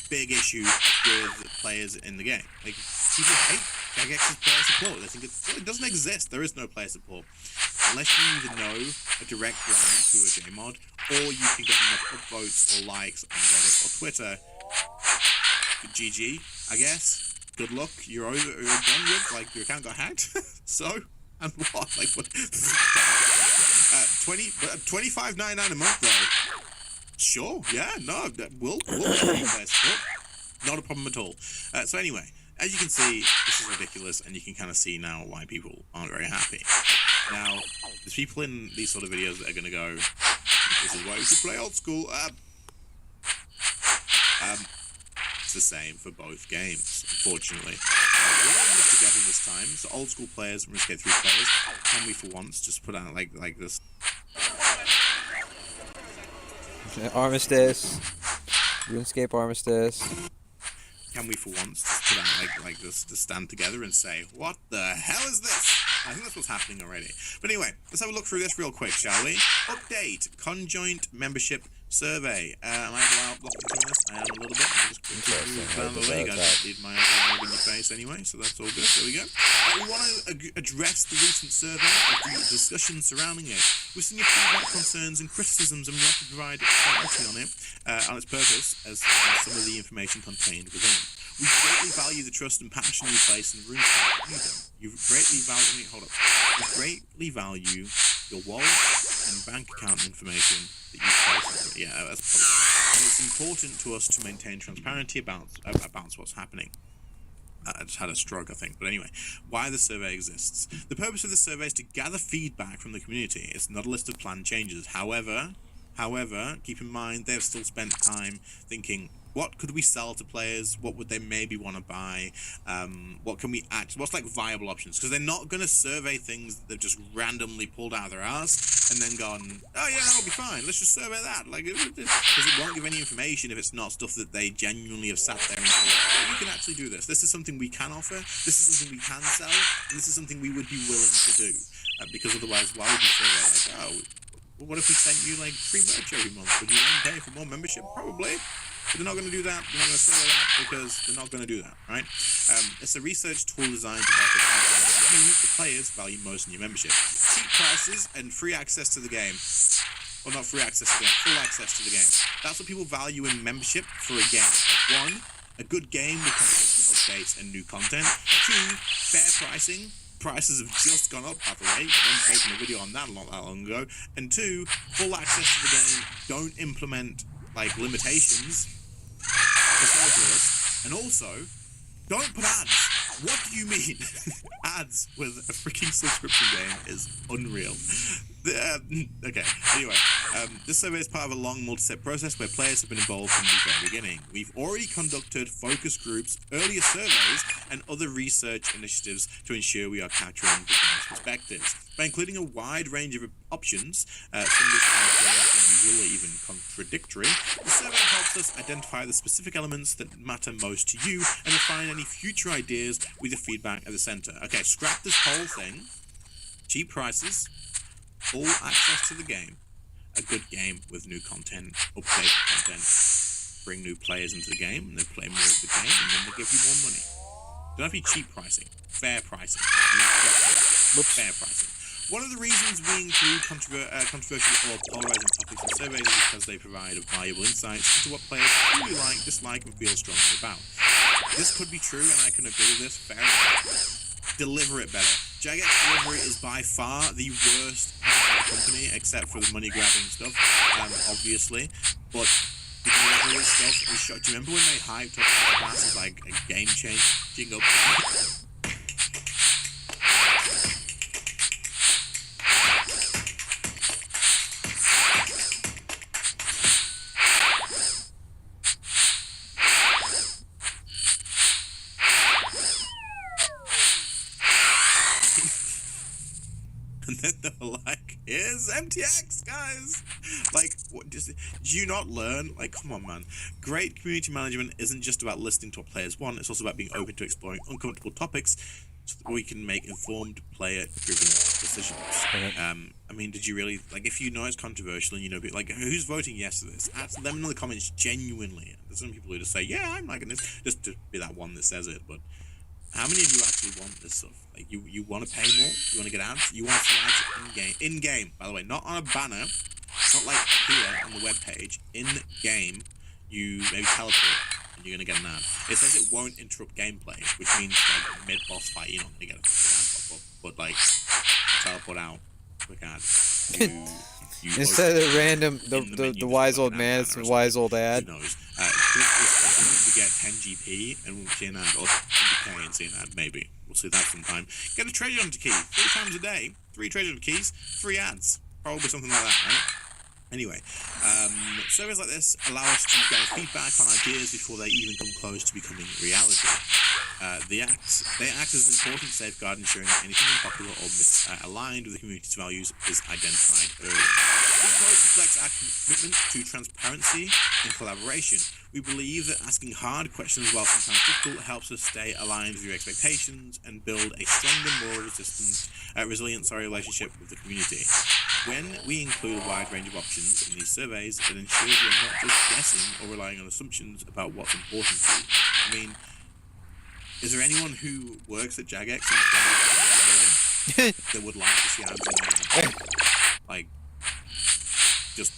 big issue with players in the game. Like, people hate Jagex's player support. They think it doesn't exist. There is no player support. Unless you either know a direct line to a Jmod, or you can get enough upvotes or likes on Reddit or Twitter. GG, I guess. Good luck. You're done with. Like, your account got hacked. So, and what? Like, what? $25.99 a month though. Sure. Yeah. No. We'll play support. Not a problem at all. So anyway, as you can see, this is ridiculous, and you can kind of see now why people aren't very happy. Now, there's people in these sort of videos that are going to go, this is why we should play old school. It's the same for both games, unfortunately. We're all in this together this time, so old school players and RuneScape 3 players, can we for once just put out like this? Armistice. RuneScape Armistice. Can we for once just put out like this to stand together and say, what the hell is this? I think that's what's happening already. But anyway, let's have a look through this real quick, shall we? Update conjoint membership survey. Am I allowed blocked on this? I am a little bit. I'll just quickly move down the way. You guys need my elbow in your face anyway, so that's all good. There we go. We want to address the recent survey and the discussion surrounding it. We've seen your feedback, concerns, and criticisms, and we want to provide clarity on it, on its purpose, as some of the information contained within it. We greatly value the trust and passion you place in RuneScape. You greatly value. Hold up. We greatly value your wallet and bank account information that you place. Yeah, that's probably. And it's important to us to maintain transparency about what's happening. I just had a stroke, I think. But anyway, why the survey exists. The purpose of the survey is to gather feedback from the community. It's not a list of planned changes. However, keep in mind they have still spent time thinking, what could we sell to players? What would they maybe want to buy? What can we what's like viable options? Because they're not going to survey things that they've just randomly pulled out of their ass and then gone, oh yeah, that'll be fine. Let's just survey that. Like, because it won't give any information if it's not stuff that they genuinely have sat there and thought, we can actually do this. This is something we can offer. This is something we can sell. And this is something we would be willing to do. Because otherwise, why would you survey? Like, oh, well, what if we sent you like free merch every month? Would you then pay for more membership? Probably. But they're not going to do that. They're not going to say that because they're not going to do that, right? It's a research tool designed to help us understand who the players value most in your membership. Cheap prices and free access to the game. Well, not free access to the game, full access to the game. That's what people value in membership for a game. 1, a good game with consistent updates and new content. 2, fair pricing. Prices have just gone up, by the way. I'm making a video on that not that long ago. And 2, full access to the game. Don't implement like limitations and also don't put ads. What do you mean? Ads with a freaking subscription game is unreal. Okay, anyway, this survey is part of a long multi-step process where players have been involved from the very beginning. We've already conducted focus groups, earlier surveys, and other research initiatives to ensure we are capturing the best perspectives. By including a wide range of options, some of which are unusual or even contradictory, the survey helps us identify the specific elements that matter most to you and refine any future ideas with the feedback at the center. Okay, scrap this whole thing. Cheap prices, full access to the game, a good game with new content, updated content, bring new players into the game, and they play more of the game, and then they give you more money. Don't have to be cheap pricing, fair pricing. Fair pricing. One of the reasons we include controversial or polarizing topics in surveys is because they provide valuable insights into what players truly like, dislike, and feel strongly about. This could be true, and I can agree with this. Fair enough. Deliver it better. Jagex Delivery is by far the worst company, except for the money-grabbing stuff, obviously. But the delivery stuff is shot. Do you remember when they hyped up Pass as like a game-changing up? And then they were like, here's MTX, guys! Like, what, do you not learn? Like, come on, man. Great community management isn't just about listening to what players want, it's also about being open to exploring uncomfortable topics so that we can make informed, player-driven decisions. I mean, did you really, like, if you know it's controversial and you know, like, who's voting yes to this? Ask them in the comments genuinely. There's some people who just say, yeah, I'm liking this, just to be that one that says it, but how many of you actually want this stuff? Like, you want to pay more? You want to get ads? You want to see ads in-game? In-game, by the way, not on a banner. Not like here on the web page. In-game, you maybe teleport and you're going to get an ad. It says it won't interrupt gameplay, which means like mid-boss fight, you're not going to get a freaking ad pop up. But like, teleport out, quick ad. Instead of the random, the wise old man, it's a wise old ad. Who knows? Click this button to get 10 GP and we'll see an ad, or 10k and see an ad, maybe. We'll see that sometime. Get a treasure hunter key 3 times a day, 3 treasure hunter keys, 3 ads. Probably something like that, right? Anyway, surveys like this allow us to get feedback on ideas before they even come close to becoming reality. They act as an important safeguard ensuring that anything unpopular or misaligned with the community's values is identified early. This approach reflects our commitment to transparency and collaboration. We believe that asking hard questions, while sometimes difficult, helps us stay aligned with your expectations and build a stronger, more resilient relationship with the community. When we include a wide range of options in these surveys, it ensures we're not just guessing or relying on assumptions about what's important to you. I mean, is there anyone who works at Jagex that would like to see ads in like, just,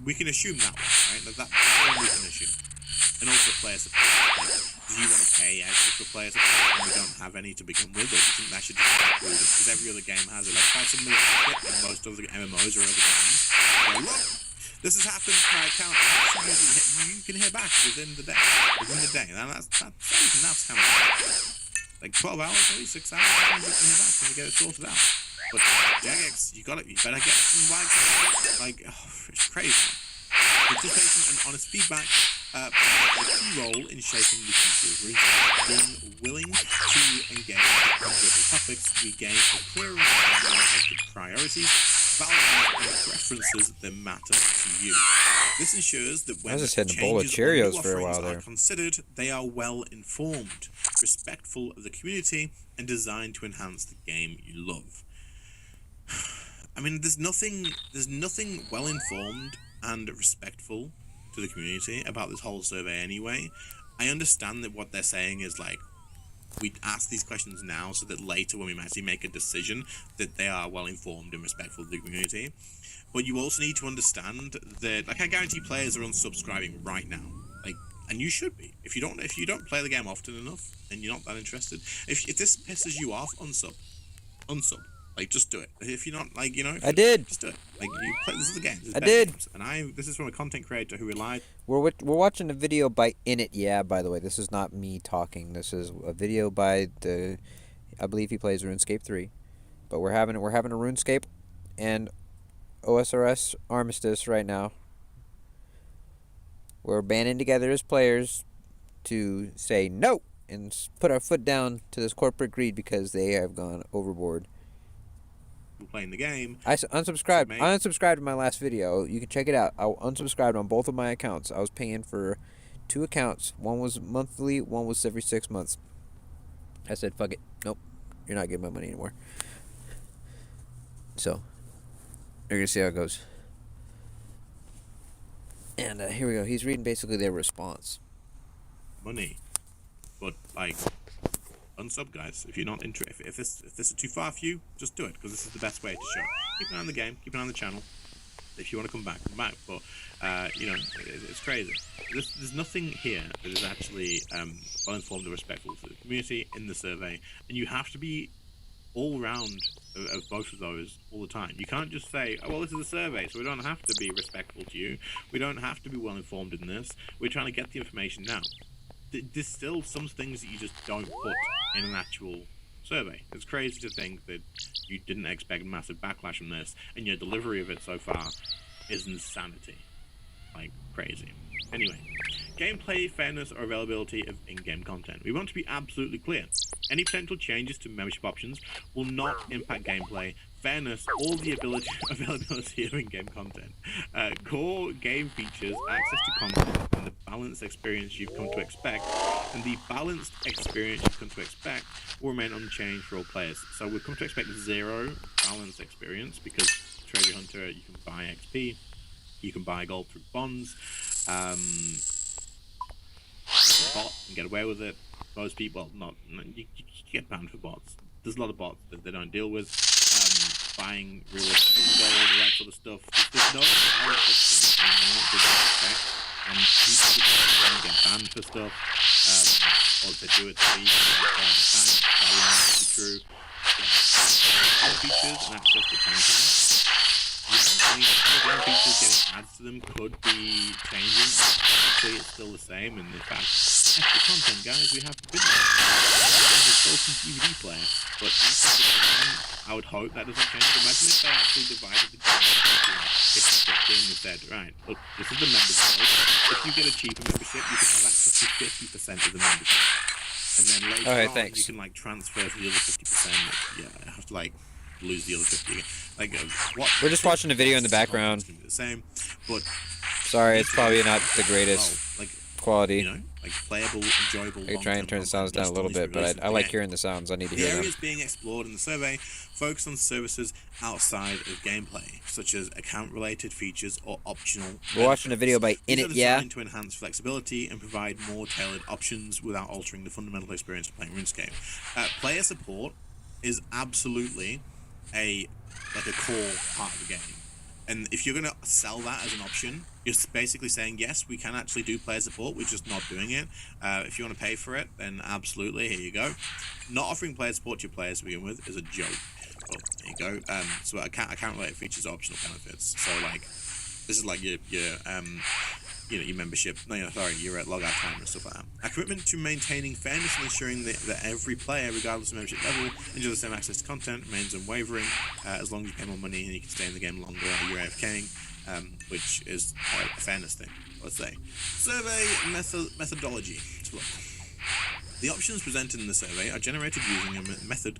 we can assume that one, right? That's all we can assume. And also player support. Do you want to pay extra for player support when we don't have any to begin with, or do you think that should just be included? Because every other game has it. Like, if I submit a ticket in most other MMOs or other games, go, look, this has happened to my account. You can hear back within the day. Now that's kind of like 12 hours, maybe 6 hours. You can hear back and you get it sorted out. But Jagex, you better get some likes. Like, it's crazy. Participation and honest feedback play a key role in shaping the future of research. Being willing to engage with controversial topics, we gain a clearer understanding of the priorities, values, and preferences that matter to you. This ensures that when changes are considered, they are well informed, respectful of the community, and designed to enhance the game you love. I mean, there's nothing well informed and respectful to the community about this whole survey anyway. I understand that what they're saying is like, we ask these questions now so that later when we actually make a decision that they are well informed and respectful of the community. But you also need to understand that, like, I guarantee players are unsubscribing right now. Like, and you should be. If you don't play the game often enough and you're not that interested, if this pisses you off, unsub. Like, just do it. If you're not, like, you know... I did. Just do it. Like, you play, this is the game. I did. Games. And this is from a content creator who relied... We're watching a video by Init. Yeah, by the way, this is not me talking. This is a video by I believe he plays RuneScape 3. But we're having a RuneScape and Osrs armistice right now. We're banding together as players to say no and put our foot down to this corporate greed because they have gone overboard. Playing the game. I unsubscribed. I unsubscribed to my last video. You can check it out. I unsubscribed on both of my accounts. I was paying for 2 accounts. One was monthly, one was every 6 months. I said, fuck it. Nope. You're not getting my money anymore. So, you're going to see how it goes. And here we go. He's reading basically their response. Money. But, like... unsub, guys. If you're not interested, if this is too far for you, just do it, because this is the best way to show. Keep an eye on the game, keep an eye on the channel. If you want to come back, come back. But you know, it's crazy. There's nothing here that is actually well informed and respectful to the community in the survey, and you have to be all round of both of those all the time. You can't just say, oh well, this is a survey, so we don't have to be respectful to you. We don't have to be well informed in this. We're trying to get the information now. There's still some things that you just don't put in an actual survey. It's crazy to think that you didn't expect massive backlash from this, and your delivery of it so far is insanity. Like, crazy. Anyway, gameplay, fairness, or availability of in-game content. We want to be absolutely clear. Any potential changes to membership options will not impact gameplay, fairness, or the availability of in-game content. Core game features, access to content, and the balanced experience you've come to expect, will remain unchanged for all players. So we've come to expect 0 balanced experience, because Treasure Hunter, you can buy XP, you can buy gold through bonds, bot and get away with it. Most people, you get banned for bots. There's a lot of bots that they don't deal with. Buying real estate, gold, all that sort of stuff. There's no system, and people get banned for stuff, or if they do it to leave, that will not be true. All features and access to content. I mean, game features getting ads to them could be changing. Actually, it's still the same, and in fact, extra content, guys, we have business. There's still some DVD player, but access to content, I would hope that doesn't change. Imagine if they actually divided the game into 50-50 and said, right, look, this is the members code. If you get a cheaper membership, you can have access to 50% of the membership. And then later on, you can, like, transfer to the other 50%. Yeah, I have to, like... lose the other 50 again. Like, what? We're just watching a video in the background. It's gonna be the same, but Sorry, it's probably not the greatest like quality. you know, like playable, enjoyable. I try and turn the sounds down a little bit, but I like hearing the sounds. I need to The hear them. areas being explored in the survey focus on services outside of gameplay, such as account-related features or optional. We're watching a video by These are Init, yeah. designed to enhance flexibility and provide more tailored options without altering the fundamental experience of playing RuneScape. Player support is absolutely a core part of the game. And if you're going to sell that as an option, you're basically saying, yes, we can actually do player support, we're just not doing it. If you want to pay for it, then absolutely, here you go. Not offering player support to your players to begin with is a joke. Well, there you go. So account-related features are optional benefits. So, like, this is like your membership. Your logout timer and stuff like that. A commitment to maintaining fairness and ensuring that every player, regardless of membership level, enjoys the same access to content remains unwavering. As long as you pay more money and you can stay in the game longer, you're AFKing, which is a fairness thing, let's say. Survey methodology. Let's look. The options presented in the survey are generated using a method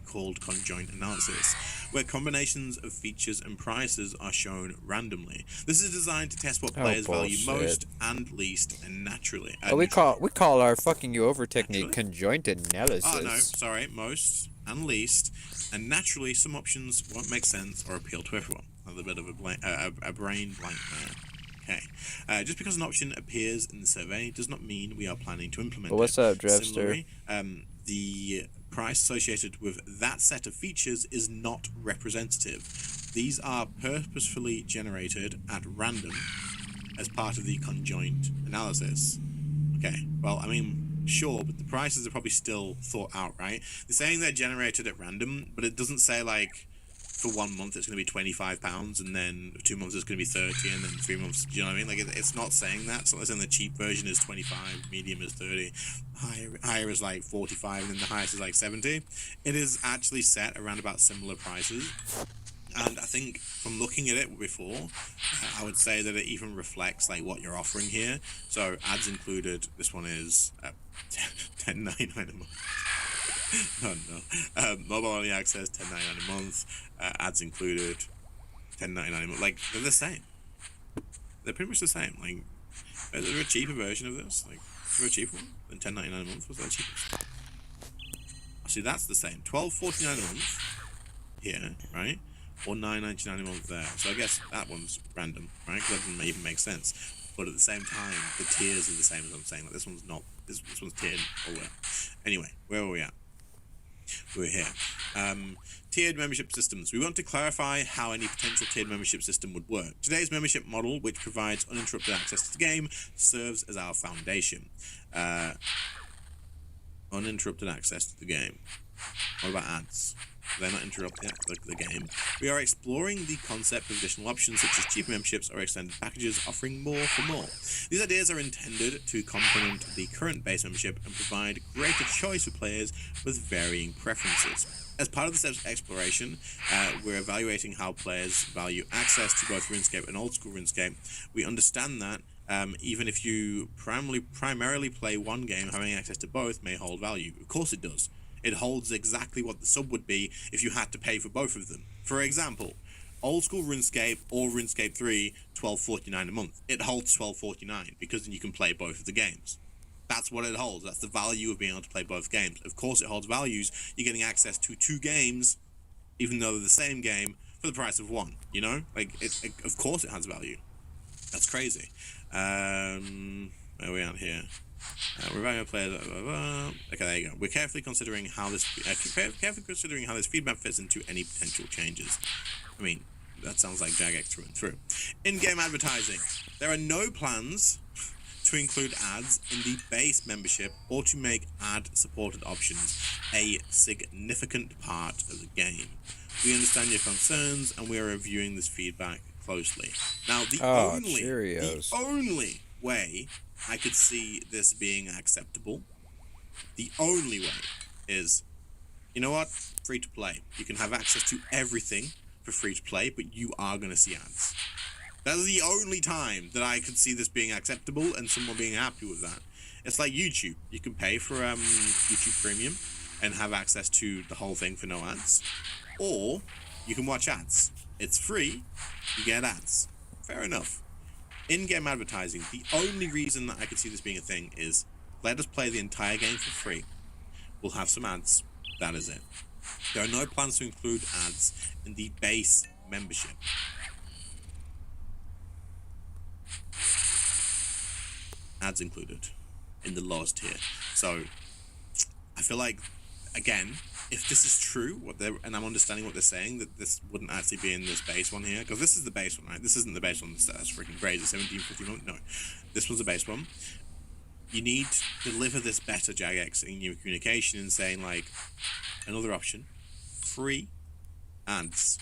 called conjoint analysis, where combinations of features and prices are shown randomly. This is designed to test what players value most and least, and naturally. We call our fucking you over technique conjoint analysis. Oh no, sorry, most and least, and naturally some options won't make sense or appeal to everyone. A little bit of a brain blank there. Okay. Just because an option appears in the survey does not mean we are planning to implement it. What's up, Drevster? Similarly, the price associated with that set of features is not representative. These are purposefully generated at random as part of the conjoint analysis. Okay, well, I mean, sure, but the prices are probably still thought out, right? They're saying they're generated at random, but it doesn't say, like, for 1 month it's going to be £25, and then 2 months it's going to be 30, and then 3 months, do you know what I mean? Like, it's not saying that. It's not saying the cheap version is 25, medium is 30, higher is like 45, and then the highest is like 70. It is actually set around about similar prices. And I think from looking at it before, I would say that it even reflects like what you're offering here. So ads included, this one is $10.99 a month. Oh no. Mobile only access, $10.99 a month. Ads included, $10.99 a month. Like, they're the same. They're pretty much the same. Like, is there a cheaper version of this? Like, is there a cheaper one than $10.99 a month? Was that cheapest? See, that's the same. $12.49 a month here, right? Or $9.99 a month there. So I guess that one's random, right? Because that doesn't even make sense. But at the same time, the tiers are the same as I'm saying. Like, this one's not. This one's tiered all the way. Anyway, where were we at? We're here. Tiered membership systems. We want to clarify how any potential tiered membership system would work. Today's membership model, which provides uninterrupted access to the game, serves as our foundation. Uninterrupted access to the game. What about ads? They're not interrupting the game. We are exploring the concept of additional options such as cheaper memberships or extended packages offering more for more. These ideas are intended to complement the current base membership and provide greater choice for players with varying preferences. As part of this exploration, we're evaluating how players value access to both RuneScape and old school RuneScape. We understand that even if you primarily play one game, having access to both may hold value. Of course it does. It holds exactly what the sub would be if you had to pay for both of them. For example, old school RuneScape or RuneScape 3, $12.49 a month. It holds $12.49 because then you can play both of the games. That's what it holds. That's the value of being able to play both games. Of course it holds values. You're getting access to 2 games, even though they're the same game, for the price of 1, you know? Like, of course it has value. That's crazy. Where are we at here? We're evaluating players. Okay, there you go. We're carefully considering how this feedback fits into any potential changes. I mean, that sounds like Jagex through and through. In-game advertising. There are no plans to include ads in the base membership or to make ad-supported options a significant part of the game. We understand your concerns and we are reviewing this feedback closely. Now, the only way I could see this being acceptable, the only way is, you know what? Free to play. You can have access to everything for free to play, but you are going to see ads. That is the only time that I could see this being acceptable and someone being happy with that. It's like YouTube. You can pay for YouTube Premium and have access to the whole thing for no ads. or you can watch ads. It's free, you get ads. Fair enough. In-game advertising, the only reason that I could see this being a thing is let us play the entire game for free. We'll have some ads. That is it. There are no plans to include ads in the base membership. Ads included in the lowest tier. So I feel like, again, if this is true, and I'm understanding what they're saying, that this wouldn't actually be in this base one here, because this is the base one, right? This isn't the base one that's freaking crazy, 1751. No, this was the base one. You need to deliver this better, Jagex, in your communication and saying, like, another option, free ads,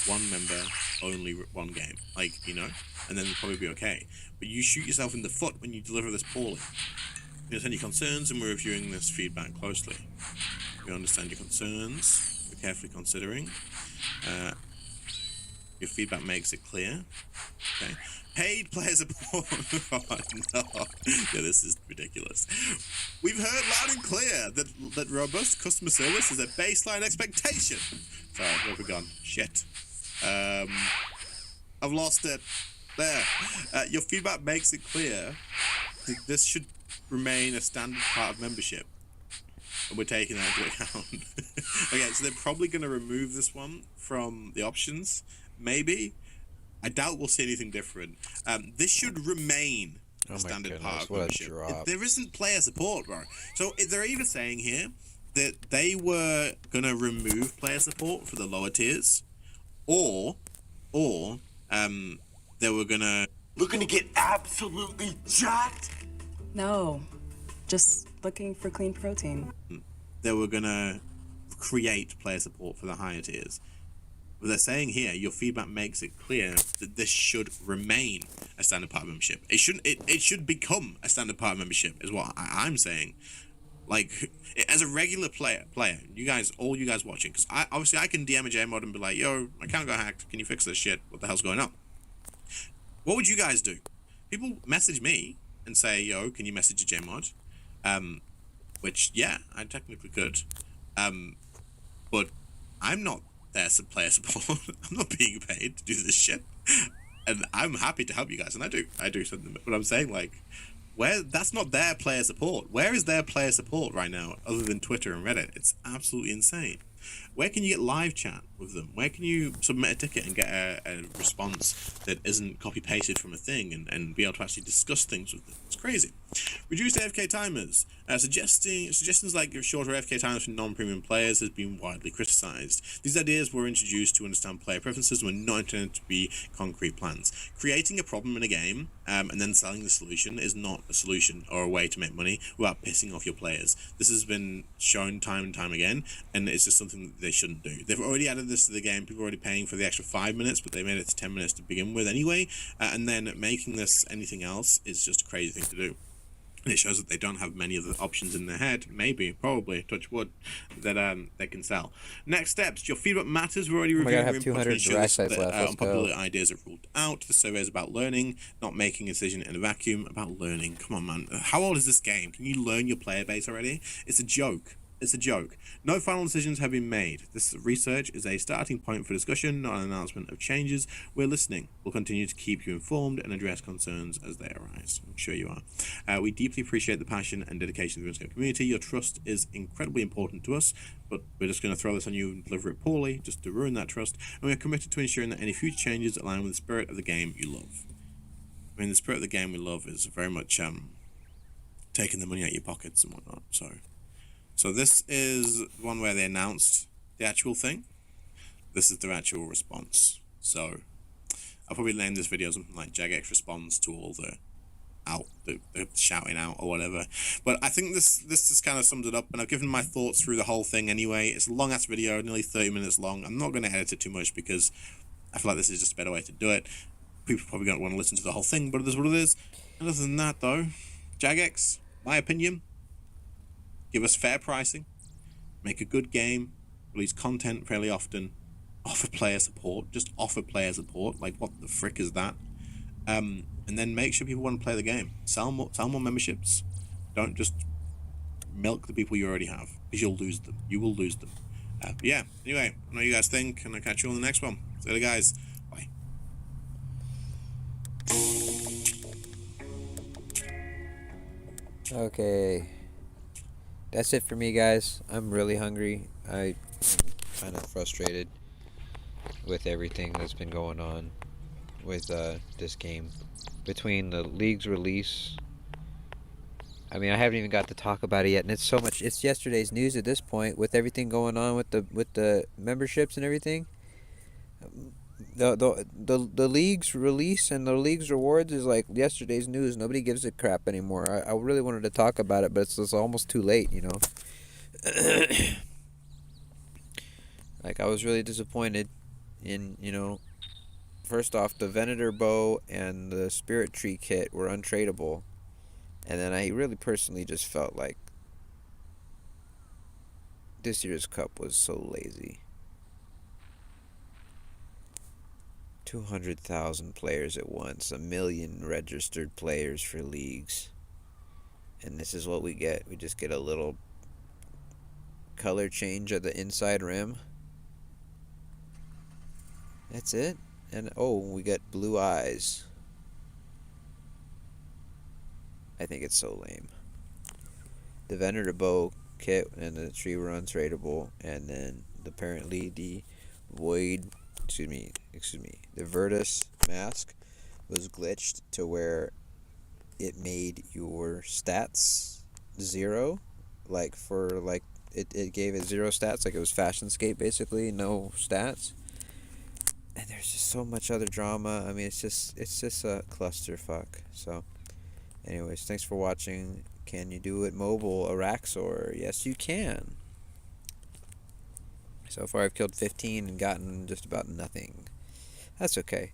one member, only one game, like, you know, and then it'll probably be okay. But you shoot yourself in the foot when you deliver this poorly. We understand your concerns, and we're reviewing this feedback closely. We understand your concerns. We're carefully considering. Your feedback makes it clear. Okay. Paid player support. Oh, no. Yeah, this is ridiculous. We've heard loud and clear that robust customer service is a baseline expectation. Sorry, where have we gone? Shit. I've lost it. There. Your feedback makes it clear that this should remain a standard part of membership. And we're taking that into account. Okay, so they're probably going to remove this one from the options. Maybe. I doubt we'll see anything different. This should remain a standard part of membership. There isn't player support, bro. So they're either saying here that they were going to remove player support for the lower tiers, or they were going to... Looking to get absolutely jacked? No, just looking for clean protein. They were going to create player support for the higher tiers. But they're saying here, your feedback makes it clear that this should remain a standard part of membership. It shouldn't. It should become a standard part of membership, is what I'm saying. Like, as a regular player, you guys, all you guys watching, because obviously I can DM a JMod and be like, yo, my account got hacked. Can you fix this shit? What the hell's going on? What would you guys do? People message me and say, yo, can you message a JMod? Which, yeah, I technically could. But I'm not there as player support. I'm not being paid to do this shit. And I'm happy to help you guys, and I do something. But I'm saying, like, that's not their player support. Where is their player support right now, other than Twitter and Reddit? It's absolutely insane. Where can you get live chat with them? Where can you submit a ticket and get a response that isn't copy-pasted from a thing and be able to actually discuss things with them? It's crazy. Reduced AFK timers. Suggestions like shorter AFK timers for non-premium players has been widely criticised. These ideas were introduced to understand player preferences and were not intended to be concrete plans. Creating a problem in a game and then selling the solution is not a solution or a way to make money without pissing off your players. This has been shown time and time again, and it's just something that they shouldn't do. They've already added this to the game. People are already paying for the extra 5 minutes, but they made it to 10 minutes to begin with anyway, and then making this anything else is just a crazy thing to do. And it shows that they don't have many of the options in their head, maybe, probably, touch wood, that they can sell. Next steps, your feedback matters. We're already reviewing I have 200 dry sites left. Let's unpopular go. ideas are ruled out. The survey is about learning, not making a decision in a vacuum. About learning. Come on, man. How old is this game? Can you learn your player base already? It's a joke. It's a joke. No final decisions have been made. This research is a starting point for discussion, not an announcement of changes. We're listening. We'll continue to keep you informed and address concerns as they arise. I'm sure you are. We deeply appreciate the passion and dedication of the RuneScape community. Your trust is incredibly important to us, but we're just going to throw this on you and deliver it poorly, just to ruin that trust. And we are committed to ensuring that any future changes align with the spirit of the game you love. I mean, the spirit of the game we love is very much taking the money out of your pockets and whatnot, So this is one where they announced the actual thing. This is their actual response. So I'll probably name this video something like Jagex responds to all the shouting out or whatever. But I think this just kind of sums it up, and I've given my thoughts through the whole thing anyway. It's a long ass video, nearly 30 minutes long. I'm not going to edit it too much because I feel like this is just a better way to do it. People probably don't want to listen to the whole thing, but it is what it is. And other than that though, Jagex, my opinion, give us fair pricing, make a good game, release content fairly often, offer player support, just offer player support, like what the frick is that? And then make sure people want to play the game. Sell more memberships. Don't just milk the people you already have, because you'll lose them. You will lose them. Yeah, anyway, I know what you guys think, and I'll catch you on the next one. See you later, guys. Bye. Okay. That's it for me, guys. I'm really hungry. I'm kind of frustrated with everything that's been going on with this game. Between the league's release, I mean, I haven't even got to talk about it yet, and it's so much. It's yesterday's news at this point, with everything going on with the memberships and everything. The league's release and the league's rewards is like yesterday's news. Nobody gives a crap anymore. I really wanted to talk about it, but it's almost too late, you know. Like, I was really disappointed in, you know, first off, the Venator bow and the Spirit Tree kit were untradeable. And then I really personally just felt like this year's cup was so lazy. 200,000 players at once, 1 million registered players for leagues. And this is what we get. We just get a little color change of the inside rim. That's it. And oh, we got blue eyes. I think it's so lame. The Venator bow kit and the tree were untradeable, and then apparently the the Virtus mask was glitched to where it made your stats 0, like it gave it 0 stats, like it was Fashion Skate basically, no stats. And there's just so much other drama. I mean, it's just a clusterfuck. So, anyways, thanks for watching. Can you do it mobile, Araxxor? Yes, you can. So far, I've killed 15 and gotten just about nothing. That's okay.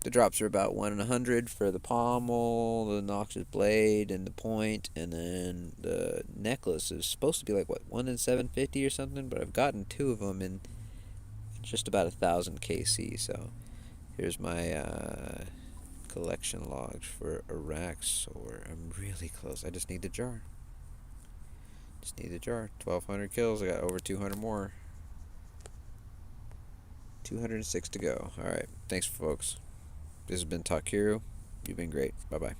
The drops are about 1 in 100 for the pommel, the Noxus blade, and the point, and then the necklace is supposed to be like, what, 1 in 750 or something? But I've gotten 2 of them in just about 1,000 KC. So here's my collection logs for Araxxor. I'm really close. I just need the jar. 1,200 kills. I got over 200 more. 206 to go. Alright. Thanks, folks. This has been Takiru. You've been great. Bye-bye.